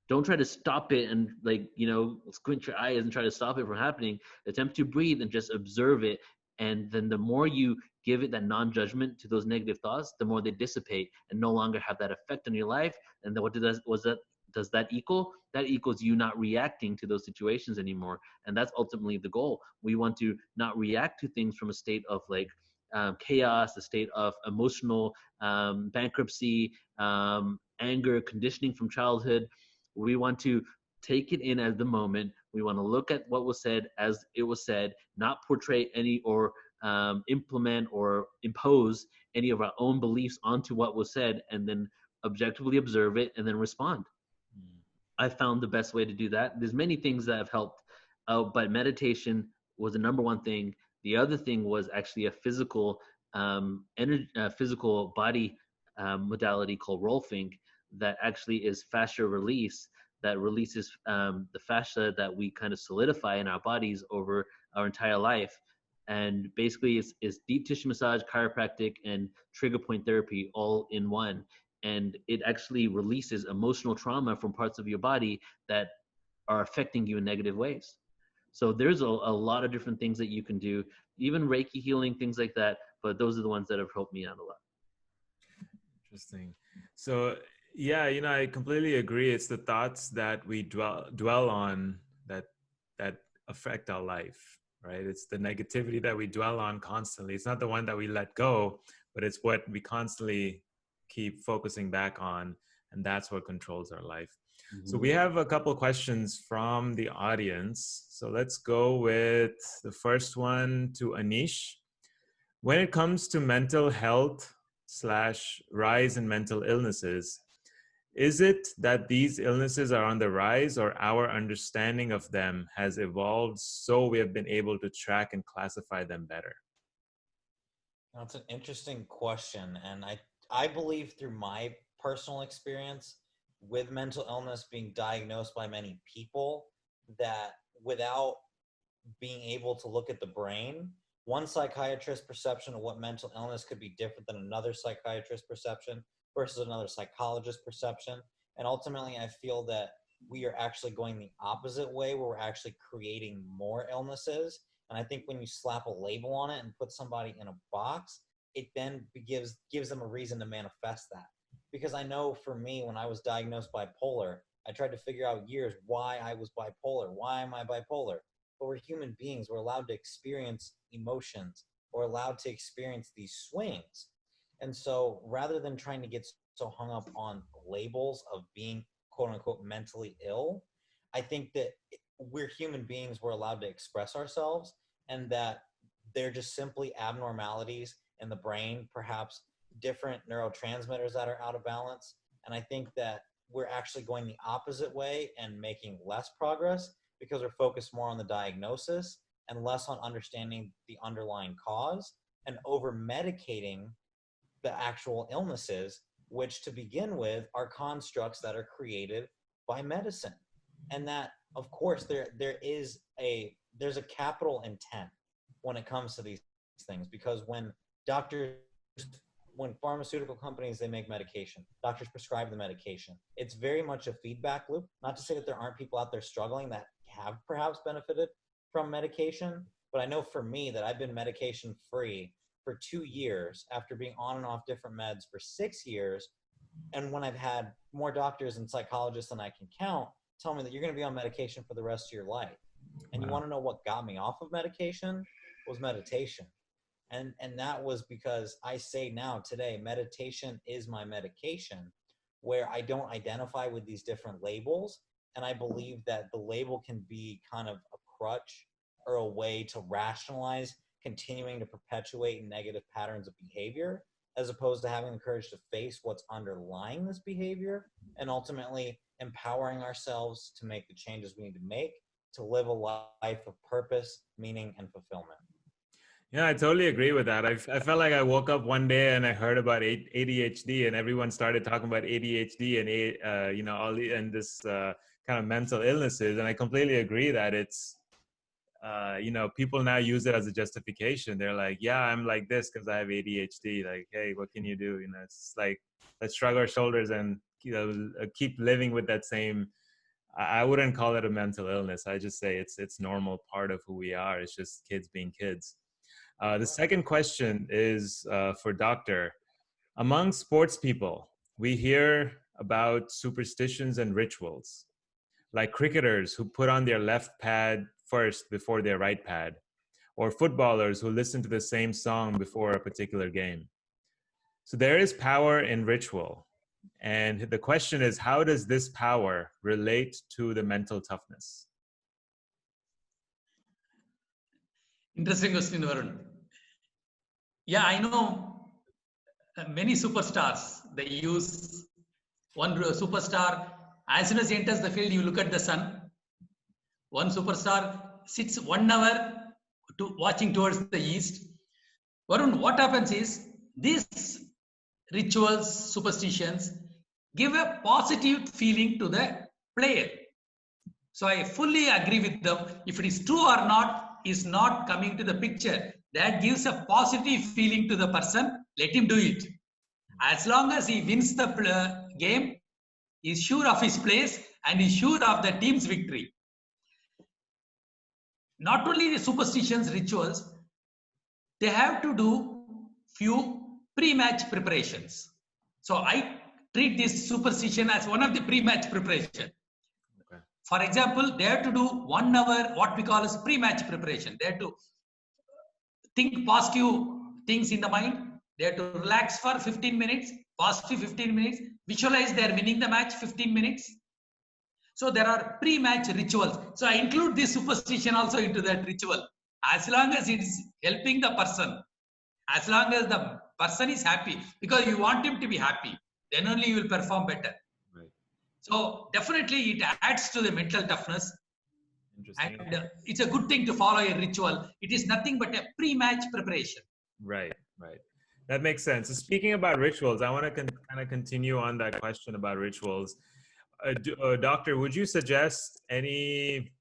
Don't try to stop it and like, you know, squint your eyes and try to stop it from happening. Attempt to breathe and just observe it. And then the more you give it that non-judgment to those negative thoughts, the more they dissipate and no longer have that effect on your life. And then what does that equal? That equals you not reacting to those situations anymore. And that's ultimately the goal. We want to not react to things from a state of like chaos, a state of emotional bankruptcy, anger, conditioning from childhood. We want to take it in as the moment. We want to look at what was said as it was said, not portray any or implement or impose any of our own beliefs onto what was said, and then objectively observe it and then respond. I found the best way to do that. There's many things that have helped, but meditation was the number one thing. The other thing was actually a physical physical body modality called rolfing that actually is fascia release, that releases the fascia that we kind of solidify in our bodies over our entire life. And basically it's deep tissue massage, chiropractic, and trigger point therapy all in one. And it actually releases emotional trauma from parts of your body that are affecting you in negative ways. So there's a lot of different things that you can do, even Reiki healing, things like that. But those are the ones that have helped me out a lot. Interesting. So yeah, you know, I completely agree. It's the thoughts that we dwell on that affect our life, right? It's the negativity that we dwell on constantly. It's not the one that we let go, but it's what we constantly keep focusing back on, and that's what controls our life. Mm-hmm. So we have a couple of questions from the audience. So let's go with the first one to Anish. When it comes to mental health / rise in mental illnesses, is it that these illnesses are on the rise, or our understanding of them has evolved so we have been able to track and classify them better? That's an interesting question. And I believe through my personal experience with mental illness being diagnosed by many people, that without being able to look at the brain, one psychiatrist's perception of what mental illness could be different than another psychiatrist's perception versus another psychologist's perception. And ultimately, I feel that we are actually going the opposite way, where we're actually creating more illnesses. And I think when you slap a label on it and put somebody in a box, it then gives them a reason to manifest that. Because I know for me, when I was diagnosed bipolar, I tried to figure out years why I was bipolar. Why am I bipolar? But we're human beings. We're allowed to experience emotions. We're allowed to experience these swings. And so rather than trying to get so hung up on labels of being quote unquote mentally ill. I think that we're human beings, we're allowed to express ourselves, and that they're just simply abnormalities in the brain, perhaps different neurotransmitters that are out of balance. And I think that we're actually going the opposite way and making less progress because we're focused more on the diagnosis and less on understanding the underlying cause and over medicating the actual illnesses, which to begin with are constructs that are created by medicine. And that, of course, there's a capital intent when it comes to these things, because when pharmaceutical companies, they make medication, doctors prescribe the medication, it's very much a feedback loop. Not to say that there aren't people out there struggling that have perhaps benefited from medication, but I know for me that I've been medication free for 2 years after being on and off different meds for 6 years. And when I've had more doctors and psychologists than I can count tell me that you're going to be on medication for the rest of your life. And you want to know what got me off of medication? Was meditation. And that was because I say now today, meditation is my medication, where I don't identify with these different labels. And I believe that the label can be kind of a crutch or a way to rationalize continuing to perpetuate negative patterns of behavior, as opposed to having the courage to face what's underlying this behavior and ultimately empowering ourselves to make the changes we need to make to live a life of purpose, meaning, and fulfillment. Yeah, I totally agree with that. I felt like I woke up one day and I heard about ADHD, and everyone started talking about ADHD and all and this kind of mental illnesses. And I completely agree that it's people now use it as a justification. They're like, yeah, I'm like this because I have ADHD. Like, hey, what can you do? It's like, let's shrug our shoulders and keep living with that same. I wouldn't call it a mental illness. I just say it's normal part of who we are. It's just kids being kids. The second question is for Doctor. Among sports people, we hear about superstitions and rituals, like cricketers who put on their left pad first before their right pad, or footballers who listen to the same song before a particular game. So there is power in ritual. And the question is, how does this power relate to the mental toughness? Interesting question, Varun. Yeah, I know many superstars, they use one superstar. As soon as he enters the field, you look at the sun. One superstar sits 1 hour watching towards the east. Varun, what happens is these rituals, superstitions give a positive feeling to the player. So I fully agree with them. If it is true or not is not coming to the picture. That gives a positive feeling to the person. Let him do it. As long as he wins the game, he's sure of his place and he's sure of the team's victory. Not only the superstitions, rituals, they have to do few pre-match preparations. So I treat this superstition as one of the pre-match preparation. Okay. For example, they have to do 1 hour, what we call as pre-match preparation. They have to think positive things in the mind. They have to relax for 15 minutes, positive 15 minutes, visualize they are winning the match 15 minutes. So there are pre-match rituals. So I include this superstition also into that ritual. As long as it's helping the person, as long as the person is happy, because you want him to be happy, then only you will perform better. Right. So definitely it adds to the mental toughness. And it's a good thing to follow a ritual. It is nothing but a pre-match preparation. Right. That makes sense. So speaking about rituals, I want to kind of continue on that question about rituals. Doctor, would you suggest any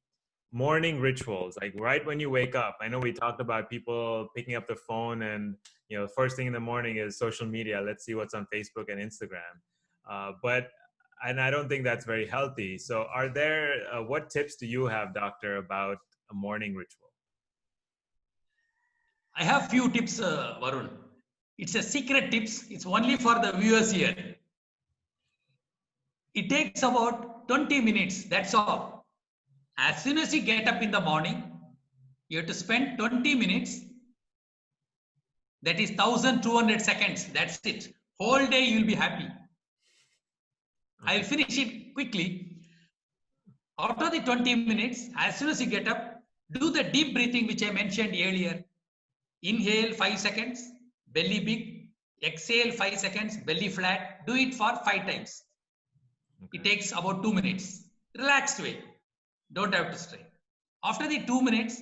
morning rituals, like right when you wake up? I know we talked about people picking up the phone and, first thing in the morning is social media. Let's see what's on Facebook and Instagram. And I don't think that's very healthy. So are there, what tips do you have, Doctor, about a morning ritual? I have few tips, Varun. It's a secret tips. It's only for the viewers here. It takes about 20 minutes. That's all. As soon as you get up in the morning, you have to spend 20 minutes. That is 1200 seconds. That's it. Whole day you'll be happy. I'll finish it quickly. Out of the 20 minutes, as soon as you get up, do the deep breathing which I mentioned earlier. Inhale 5 seconds, belly big. Exhale 5 seconds, belly flat. Do it for 5 times. It takes about 2 minutes. Relaxed way. Don't have to strain. After the 2 minutes,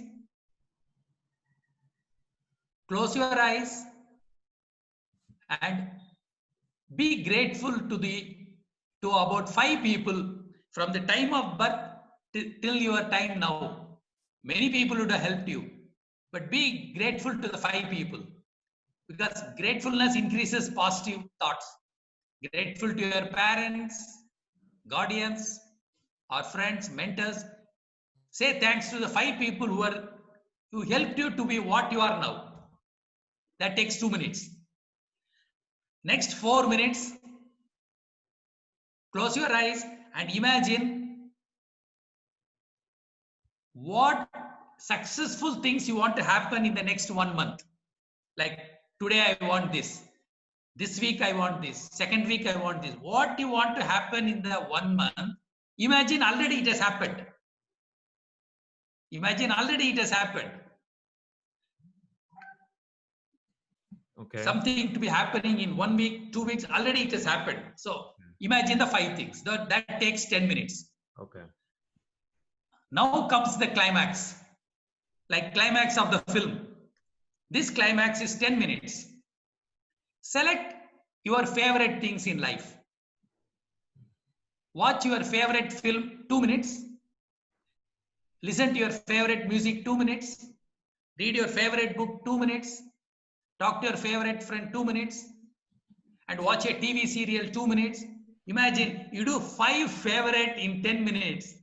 close your eyes and be grateful to about 5 people from the time of birth till your time now. Many people would have helped you, but be grateful to the 5 people, because gratefulness increases positive thoughts. Grateful to your parents, guardians, or friends, mentors. Say thanks to the 5 people who helped you to be what you are now. That takes 2 minutes. Next 4 minutes, close your eyes and imagine what successful things you want to happen in the next 1 month. Like today I want this. This week I want this. Second week I want this. What you want to happen in the 1 month, imagine already it has happened. Imagine already it has happened. Okay. Something to be happening in 1 week, 2 weeks, already it has happened. So imagine the 5 things. That takes 10 minutes. Okay. Now comes the climax. Like climax of the film. This climax is 10 minutes. Select your favorite things in life. Watch your favorite film 2 minutes. Listen to your favorite music 2 minutes. Read your favorite book 2 minutes. Talk to your favorite friend 2 minutes. And watch a TV serial 2 minutes. Imagine you do 5 favorite in 10 minutes.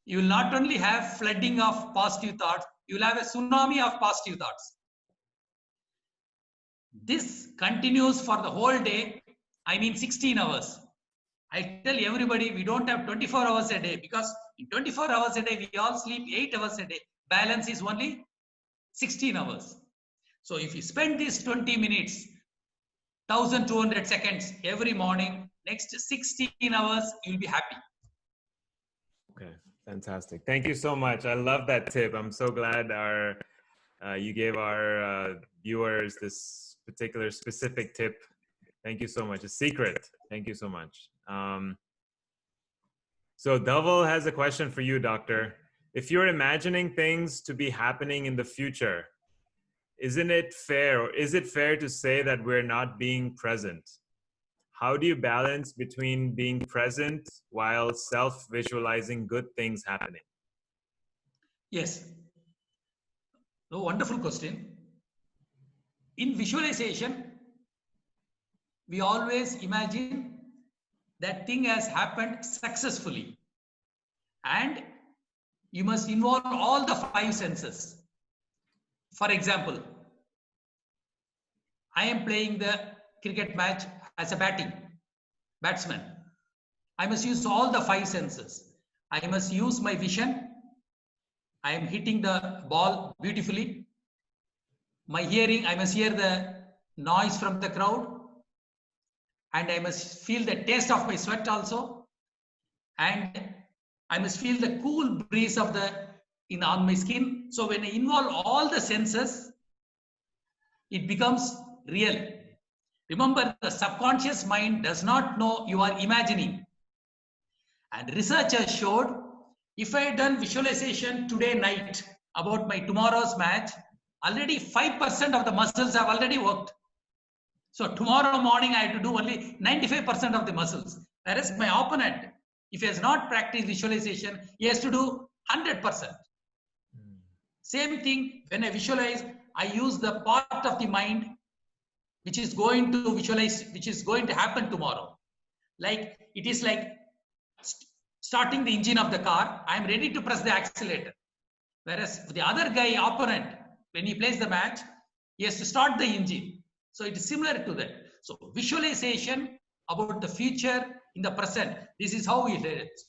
You will not only have flooding of positive thoughts, you will have a tsunami of positive thoughts. This continues for the whole day, I mean 16 hours. I tell everybody we don't have 24 hours a day, because in 24 hours a day, we all sleep 8 hours a day. Balance is only 16 hours. So if you spend these 20 minutes, 1200 seconds every morning, next 16 hours, you'll be happy. Okay, fantastic. Thank you so much. I love that tip. I'm so glad you gave our viewers this particular specific tip. Thank you so much. A secret. Thank you so much. So Dhaval has a question for you, Doctor. If you're imagining things to be happening in the future, isn't it fair, or is it fair to say that we're not being present? How do you balance between being present while self-visualizing good things happening? Yes. No, wonderful question. In visualization, we always imagine that thing has happened successfully. And you must involve all the 5 senses. For example, I am playing the cricket match as a batsman. I must use all the 5 senses. I must use my vision. I am hitting the ball beautifully. My hearing, I must hear the noise from the crowd. And I must feel the taste of my sweat also. And I must feel the cool breeze of on my skin. So when I involve all the senses, it becomes real. Remember, the subconscious mind does not know you are imagining. And research has showed, if I had done visualization today night about my tomorrow's match, already 5% of the muscles have already worked. So tomorrow morning, I have to do only 95% of the muscles. Whereas my opponent, if he has not practiced visualization, he has to do 100%. Same thing, when I visualize, I use the part of the mind which is going to visualize, which is going to happen tomorrow. Like, it is like starting the engine of the car. I am ready to press the accelerator. Whereas the other guy, opponent, when he plays the match, he has to start the engine. So it is similar to that. So visualization about the future in the present. This is how it is.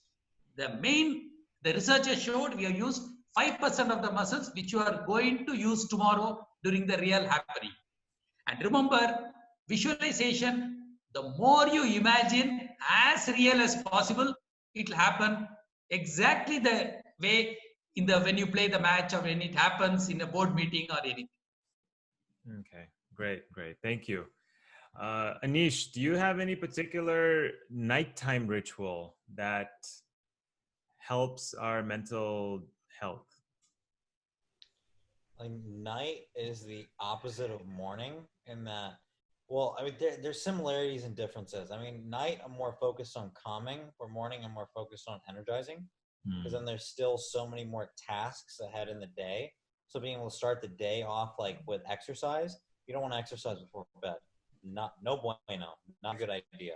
The researchers showed we have used 5% of the muscles which you are going to use tomorrow during the real happening. And remember, visualization, the more you imagine, as real as possible. It'll happen exactly the way in the when you play the match or when it happens in a board meeting or anything. Okay, great. Thank you. Anish, do you have any particular nighttime ritual that helps our mental health? Like night is the opposite of morning in that, well, I mean, there's similarities and differences. I mean, night I'm more focused on calming, where morning I'm more focused on energizing, because then there's still so many more tasks ahead in the day. So being able to start the day off like with exercise, you don't want to exercise before bed. No bueno, not a good idea.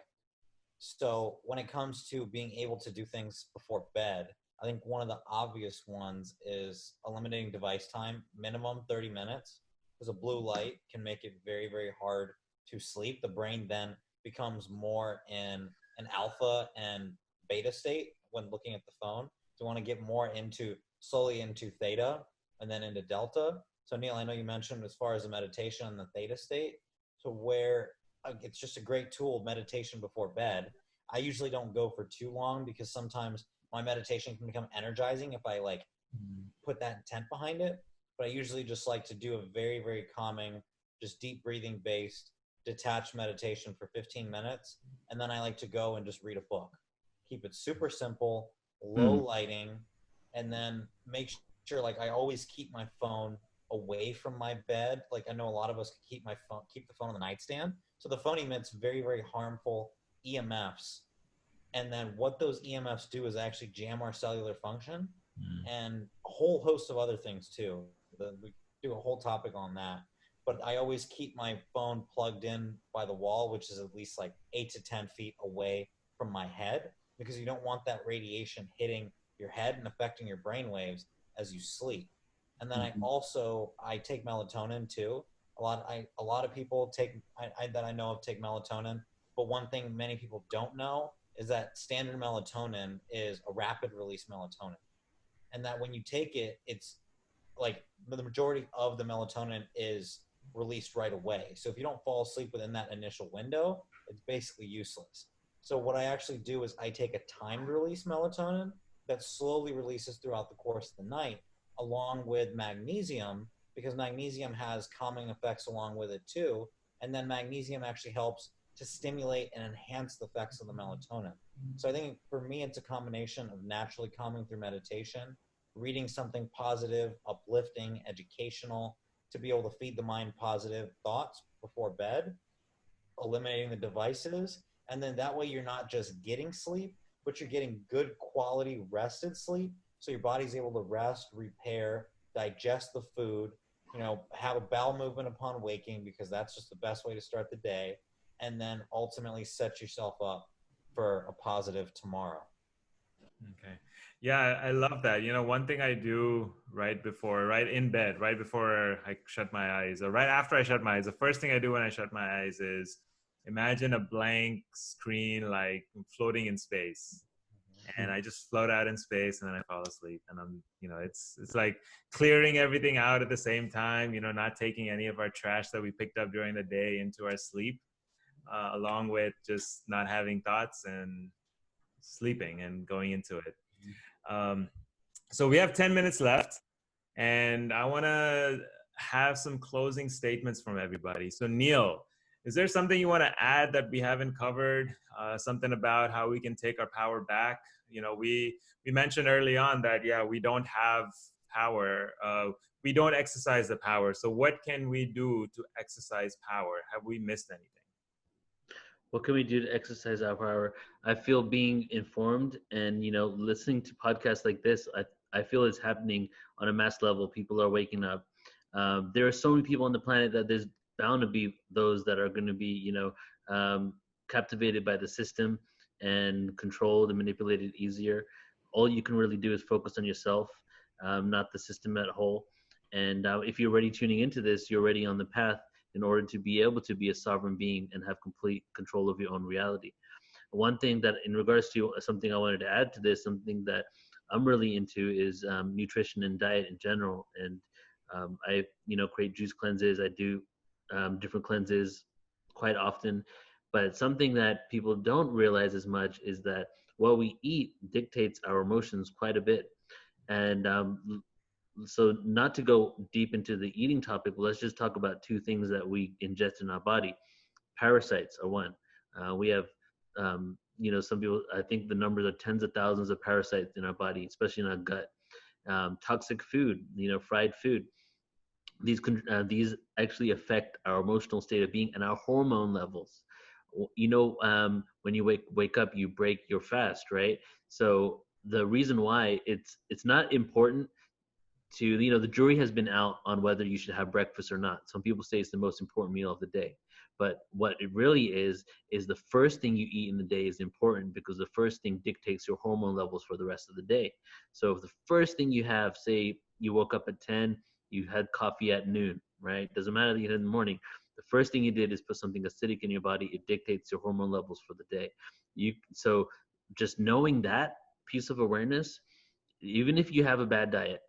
So when it comes to being able to do things before bed, I think one of the obvious ones is eliminating device time, minimum 30 minutes, because a blue light can make it very, very hard to sleep. The brain then becomes more in an alpha and beta state when looking at the phone. So you want to get more slowly into theta and then into delta. So Neil, I know you mentioned as far as the meditation and the theta state. So where it's just a great tool, meditation before bed. I usually don't go for too long because sometimes my meditation can become energizing if I like put that intent behind it. But I usually just like to do a very, very calming, just deep breathing based, detached meditation for 15 minutes. And then I like to go and just read a book. Keep it super simple, low lighting, and then make sure like I always keep my phone away from my bed. Like I know a lot of us keep the phone on the nightstand. So the phone emits very, very harmful EMFs. And then what those EMFs do is actually jam our cellular function and a whole host of other things too. We do a whole topic on that. But I always keep my phone plugged in by the wall, which is at least like 8 to 10 feet away from my head, because you don't want that radiation hitting your head and affecting your brain waves as you sleep. And then I take melatonin too. A lot of people that I know of take melatonin, but one thing many people don't know is that standard melatonin is a rapid release melatonin, and that when you take it, it's like the majority of the melatonin is released right away. So if you don't fall asleep within that initial window, it's basically useless. So what I actually do is I take a timed release melatonin that slowly releases throughout the course of the night, along with magnesium, because magnesium has calming effects along with it too. And then magnesium actually helps to stimulate and enhance the effects of the melatonin. So I think for me, it's a combination of naturally calming through meditation, reading something positive, uplifting, educational, to be able to feed the mind positive thoughts before bed, eliminating the devices. And then that way you're not just getting sleep, but you're getting good quality rested sleep. So your body's able to rest, repair, digest the food, have a bowel movement upon waking, because that's just the best way to start the day. And then ultimately set yourself up for a positive tomorrow. Okay. Yeah, I love that. One thing I do right in bed, right before I shut my eyes, or right after I shut my eyes, the first thing I do when I shut my eyes is imagine a blank screen like floating in space. And I just float out in space, and then I fall asleep. And I'm, it's like clearing everything out at the same time, not taking any of our trash that we picked up during the day into our sleep, along with just not having thoughts and sleeping and going into it. So we have 10 minutes left, and I want to have some closing statements from everybody. So Neil, is there something you want to add that we haven't covered? Something about how we can take our power back? We mentioned early on that, we don't have power. We don't exercise the power. So what can we do to exercise power? Have we missed anything? What can we do to exercise our power? I feel being informed and, listening to podcasts like this, I feel it's happening on a mass level. People are waking up. There are so many people on the planet that there's bound to be those that are going to be, captivated by the system and controlled and manipulated easier. All you can really do is focus on yourself, not the system at whole. And if you're already tuning into this, you're already on the path in order to be able to be a sovereign being and have complete control of your own reality. One thing that, in regards to something I wanted to add to this, something that I'm really into is nutrition and diet in general. And I, create juice cleanses. I do different cleanses quite often. But something that people don't realize as much is that what we eat dictates our emotions quite a bit. And so not to go deep into the eating topic, let's just talk about two things that we ingest in our body. Parasites are one. We have, some people, I think the numbers are tens of thousands of parasites in our body, especially in our gut. Toxic food, fried food. These actually affect our emotional state of being and our hormone levels. When you wake up, you break your fast, right? So the reason why it's not important to, the jury has been out on whether you should have breakfast or not. Some people say it's the most important meal of the day, but what it really is the first thing you eat in the day is important, because the first thing dictates your hormone levels for the rest of the day. So if the first thing you have, say you woke up at 10, you had coffee at noon, right? Doesn't matter that you had it in the morning. The first thing you did is put something acidic in your body. It dictates your hormone levels for the day. So just knowing that piece of awareness, even if you have a bad diet,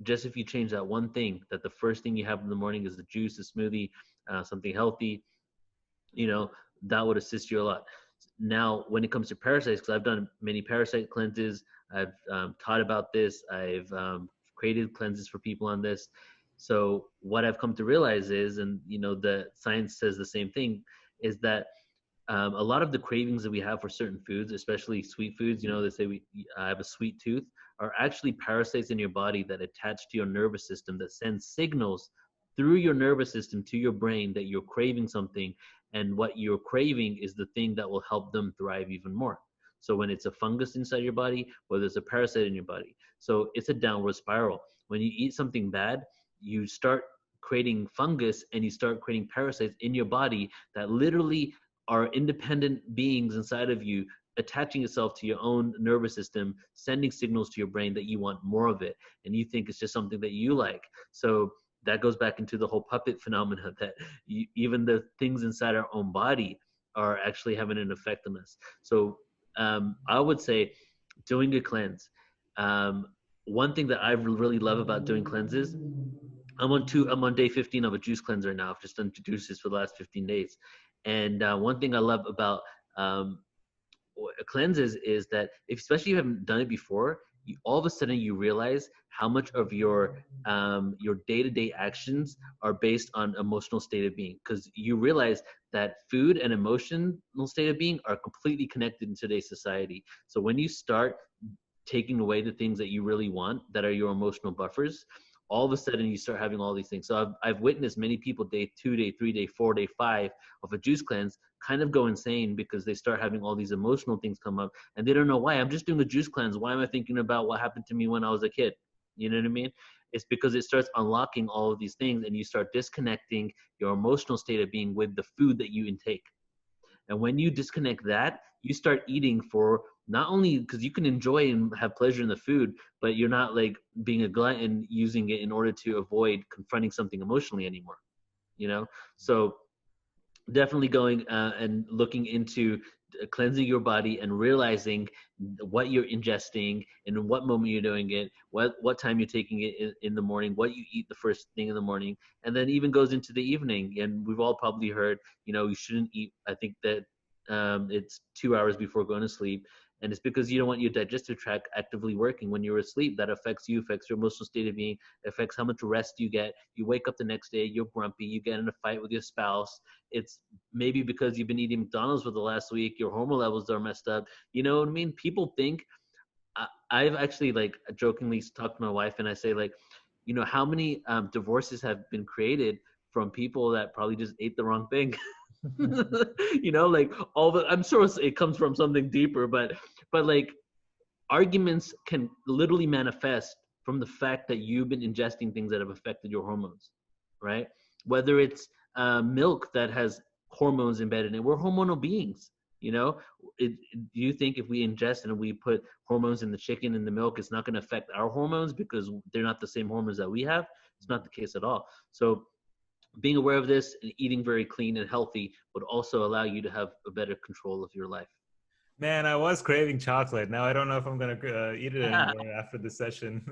just if you change that one thing, that the first thing you have in the morning is the juice, the smoothie, something healthy, that would assist you a lot. Now, when it comes to parasites, because I've done many parasite cleanses, I've taught about this, I've created cleanses for people on this. So what I've come to realize is, and the science says the same thing, is that a lot of the cravings that we have for certain foods, especially sweet foods, they say I have a sweet tooth, are actually parasites in your body that attach to your nervous system, that send signals through your nervous system to your brain that you're craving something, and what you're craving is the thing that will help them thrive even more. So when it's a fungus inside your body, or there's a parasite in your body, so it's a downward spiral. When you eat something bad, you start creating fungus and you start creating parasites in your body that literally are independent beings inside of you, attaching itself to your own nervous system, sending signals to your brain that you want more of it, and you think it's just something that you like. So that goes back into the whole puppet phenomena, that even the things inside our own body are actually having an effect on us. So I would say doing a cleanse. One thing that I really love about doing cleanses, I'm on day 15 of a juice cleanse right now. I've just done juices for the last 15 days. And one thing I love about cleanses is that, especially if you haven't done it before, all of a sudden you realize how much of your day-to-day actions are based on emotional state of being, because you realize that food and emotional state of being are completely connected in today's society. So when you start taking away the things that you really want, that are your emotional buffers, all of a sudden you start having all these things. So I've witnessed many people day 2, day 3, day 4, day 5 of a juice cleanse kind of go insane, because they start having all these emotional things come up and they don't know why. I'm just doing a juice cleanse. Why am I thinking about what happened to me when I was a kid? You know what I mean? It's because it starts unlocking all of these things, and you start disconnecting your emotional state of being with the food that you intake. And when you disconnect that, you start eating for not only because you can enjoy and have pleasure in the food, but you're not like being a glutton using it in order to avoid confronting something emotionally anymore, So definitely going and looking into cleansing your body and realizing what you're ingesting and in what moment you're doing it, what time you're taking it in the morning, what you eat the first thing in the morning, and then even goes into the evening. And we've all probably heard, you shouldn't eat, I think that it's 2 hours before going to sleep. And it's because you don't want your digestive tract actively working when you're asleep. That affects you, affects your emotional state of being, affects how much rest you get. You wake up the next day, you're grumpy, you get in a fight with your spouse. It's maybe because you've been eating McDonald's for the last week, your hormone levels are messed up. You know what I mean? People think, I've actually like jokingly talked to my wife and I say like, how many divorces have been created from people that probably just ate the wrong thing? Like I'm sure it comes from something deeper, but like arguments can literally manifest from the fact that you've been ingesting things that have affected your hormones, right? Whether it's milk that has hormones embedded in it. We're hormonal beings, do you think if we ingest and we put hormones in the chicken and the milk, it's not going to affect our hormones because they're not the same hormones that we have? It's not the case at all. So being aware of this and eating very clean and healthy would also allow you to have a better control of your life. Man, I was craving chocolate. Now I don't know if I'm going to eat it anymore after the session.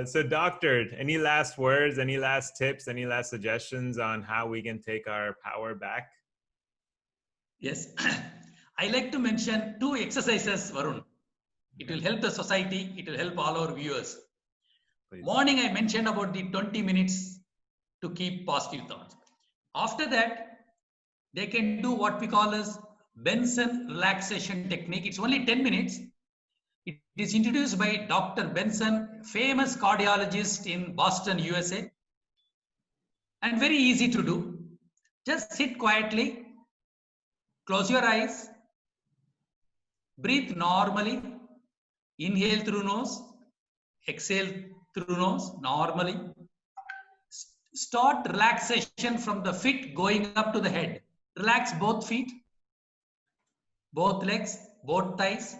So, doctor, any last words, any last tips, any last suggestions on how we can take our power back? Yes. I like to mention two exercises, Varun. It will help the society. It will help all our viewers. Please. Morning, I mentioned about the 20 minutes to keep positive thoughts. After that, they can do what we call as Benson relaxation technique. It's only 10 minutes. It is introduced by Dr. Benson, famous cardiologist in Boston, USA, and very easy to do. Just sit quietly, close your eyes, breathe normally, inhale through nose, exhale through nose normally. Start relaxation from the feet going up to the head. Relax both feet, both legs, both thighs,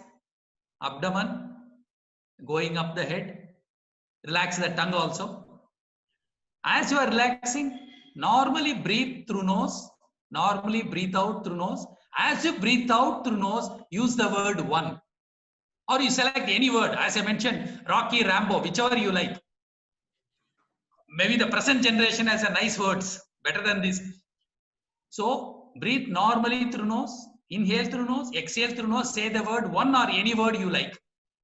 abdomen, going up the head. Relax the tongue also. As you are relaxing, normally breathe through nose, normally breathe out through nose. As you breathe out through nose, use the word one. Or you select any word. As I mentioned, Rocky, Rambo, whichever you like. Maybe the present generation has a nice words, better than this. So breathe normally through nose, inhale through nose, exhale through nose, say the word one or any word you like.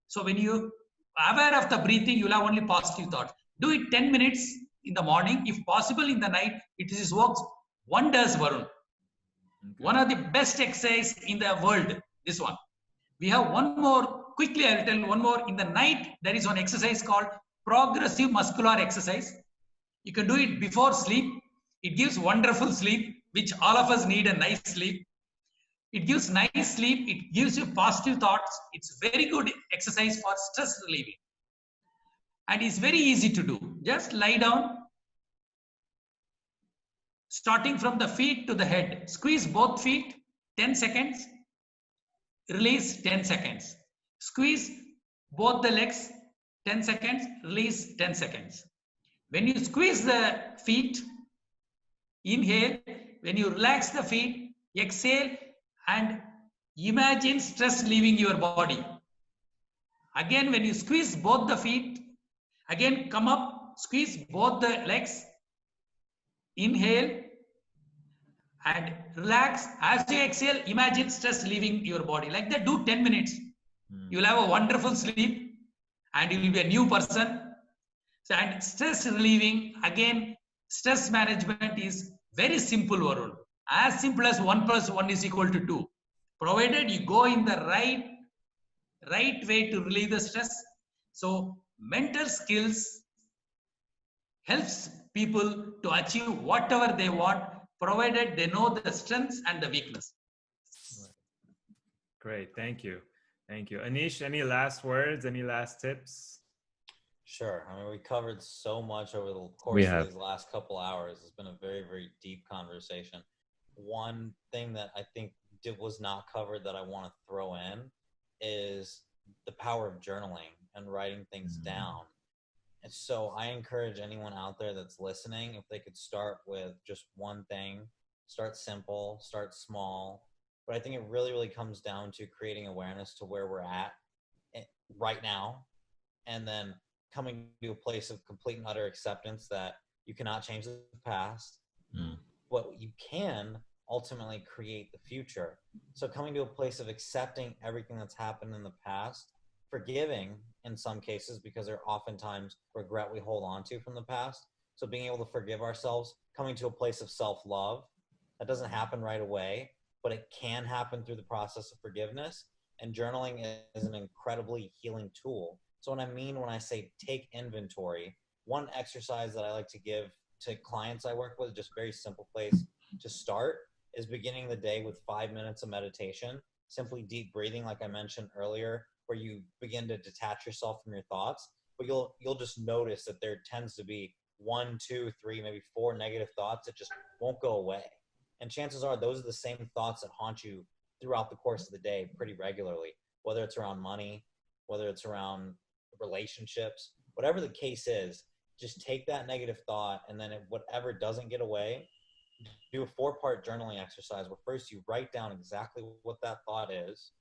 So when you are aware of the breathing, you'll have only positive thoughts. Do it 10 minutes in the morning. If possible in the night, it is works wonders, Varun. Okay. One of the best exercise in the world, this one. We have one more, quickly I will tell you one more. In the night, there is one exercise called progressive muscular exercise. You can do it before sleep. It gives wonderful sleep, which all of us need a nice sleep. It gives nice sleep. It gives you positive thoughts. It's very good exercise for stress relieving. And it's very easy to do. Just lie down, starting from the feet to the head. Squeeze both feet, 10 seconds. Release, 10 seconds. Squeeze both the legs, 10 seconds. Release, 10 seconds. When you squeeze the feet, inhale. When you relax the feet, exhale and imagine stress leaving your body. Again, when you squeeze both the feet, again come up, squeeze both the legs, inhale and relax. As you exhale, imagine stress leaving your body. Like that, do 10 minutes. You will have a wonderful sleep and you will be a new person. So, and stress relieving, again, stress management is very simple, Varun. As simple as 1 plus 1 is equal to 2. Provided you go in the right way to relieve the stress. So mental skills helps people to achieve whatever they want, provided they know the strengths and the weakness. Great, thank you. Thank you. Anish, any last words, any last tips? Sure. I mean, we covered so much over the course of these last couple hours. It's been a very, very deep conversation. One thing that I think was not covered that I want to throw in is the power of journaling and writing things down. And so I encourage anyone out there that's listening, if they could start with just one thing, start simple, start small. But I think it really, really comes down to creating awareness to where we're at right now, and then coming to a place of complete and utter acceptance that you cannot change the past, but you can ultimately create the future. So coming to a place of accepting everything that's happened in the past, forgiving in some cases, because there are oftentimes regret we hold on to from the past. So being able to forgive ourselves, coming to a place of self-love, that doesn't happen right away, but it can happen through the process of forgiveness. And journaling is an incredibly healing tool. So what I mean when I say take inventory, one exercise that I like to give to clients I work with, just very simple place to start, is beginning the day with 5 minutes of meditation, simply deep breathing, like I mentioned earlier, where you begin to detach yourself from your thoughts. But you'll just notice that there tends to be 1, 2, 3, maybe 4 negative thoughts that just won't go away. And chances are those are the same thoughts that haunt you throughout the course of the day pretty regularly, whether it's around money, whether it's around relationships, whatever the case is. Just take that negative thought, and then whatever doesn't get away, do a 4-part journaling exercise where first you write down exactly what that thought is.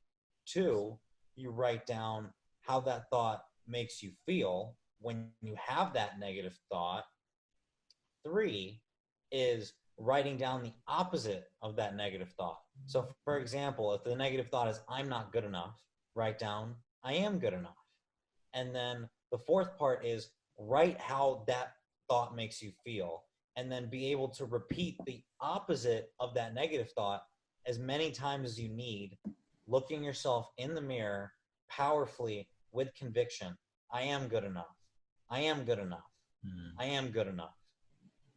2, you write down how that thought makes you feel when you have that negative thought. 3 is writing down the opposite of that negative thought. So, for example, if the negative thought is, I'm not good enough, write down, I am good enough. And then the 4th part is write how that thought makes you feel, and then be able to repeat the opposite of that negative thought as many times as you need, looking yourself in the mirror powerfully with conviction. I am good enough. I am good enough. I am good enough.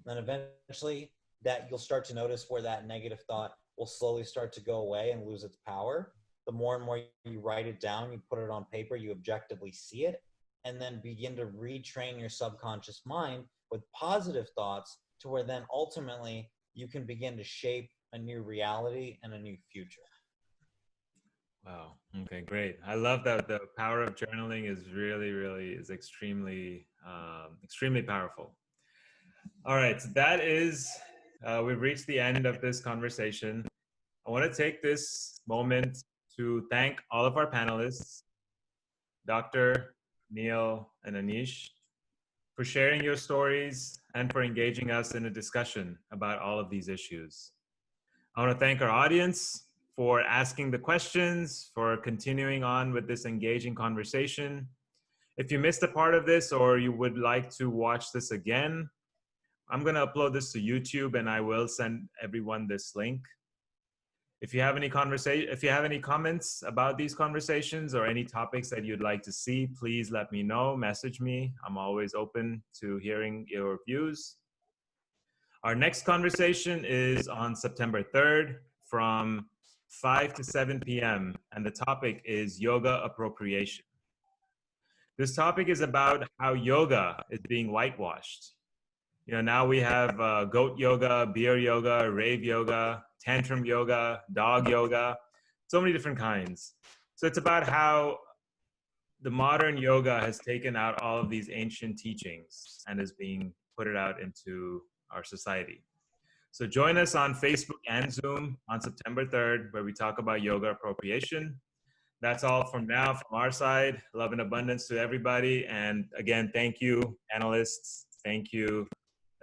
Then eventually that you'll start to notice where that negative thought will slowly start to go away and lose its power. The more and more you write it down, you put it on paper, you objectively see it, and then begin to retrain your subconscious mind with positive thoughts to where then ultimately you can begin to shape a new reality and a new future. Wow. Okay, great. I love that the power of journaling is really is extremely powerful. All right, so that is, we've reached the end of this conversation. I want to take this moment to thank all of our panelists, Dr. Neil and Anish, for sharing your stories and for engaging us in a discussion about all of these issues. I want to thank our audience for asking the questions, for continuing on with this engaging conversation. If you missed a part of this or you would like to watch this again, I'm going to upload this to YouTube and I will send everyone this link. If you have any comments about these conversations or any topics that you'd like to see, please let me know, message me. I'm always open to hearing your views. Our next conversation is on September 3rd from 5 to 7 p.m. and the topic is yoga appropriation. This topic is about how yoga is being whitewashed. You know, now we have goat yoga, beer yoga, rave yoga, tantrum yoga, dog yoga, so many different kinds. So it's about how the modern yoga has taken out all of these ancient teachings and is being put it out into our society. So join us on Facebook and Zoom on September 3rd, where we talk about yoga appropriation. That's all from now from our side. Love and abundance to everybody. And again, thank you, panelists. Thank you,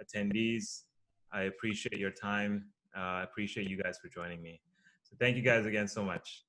attendees. I appreciate your time. I appreciate you guys for joining me. So thank you guys again so much.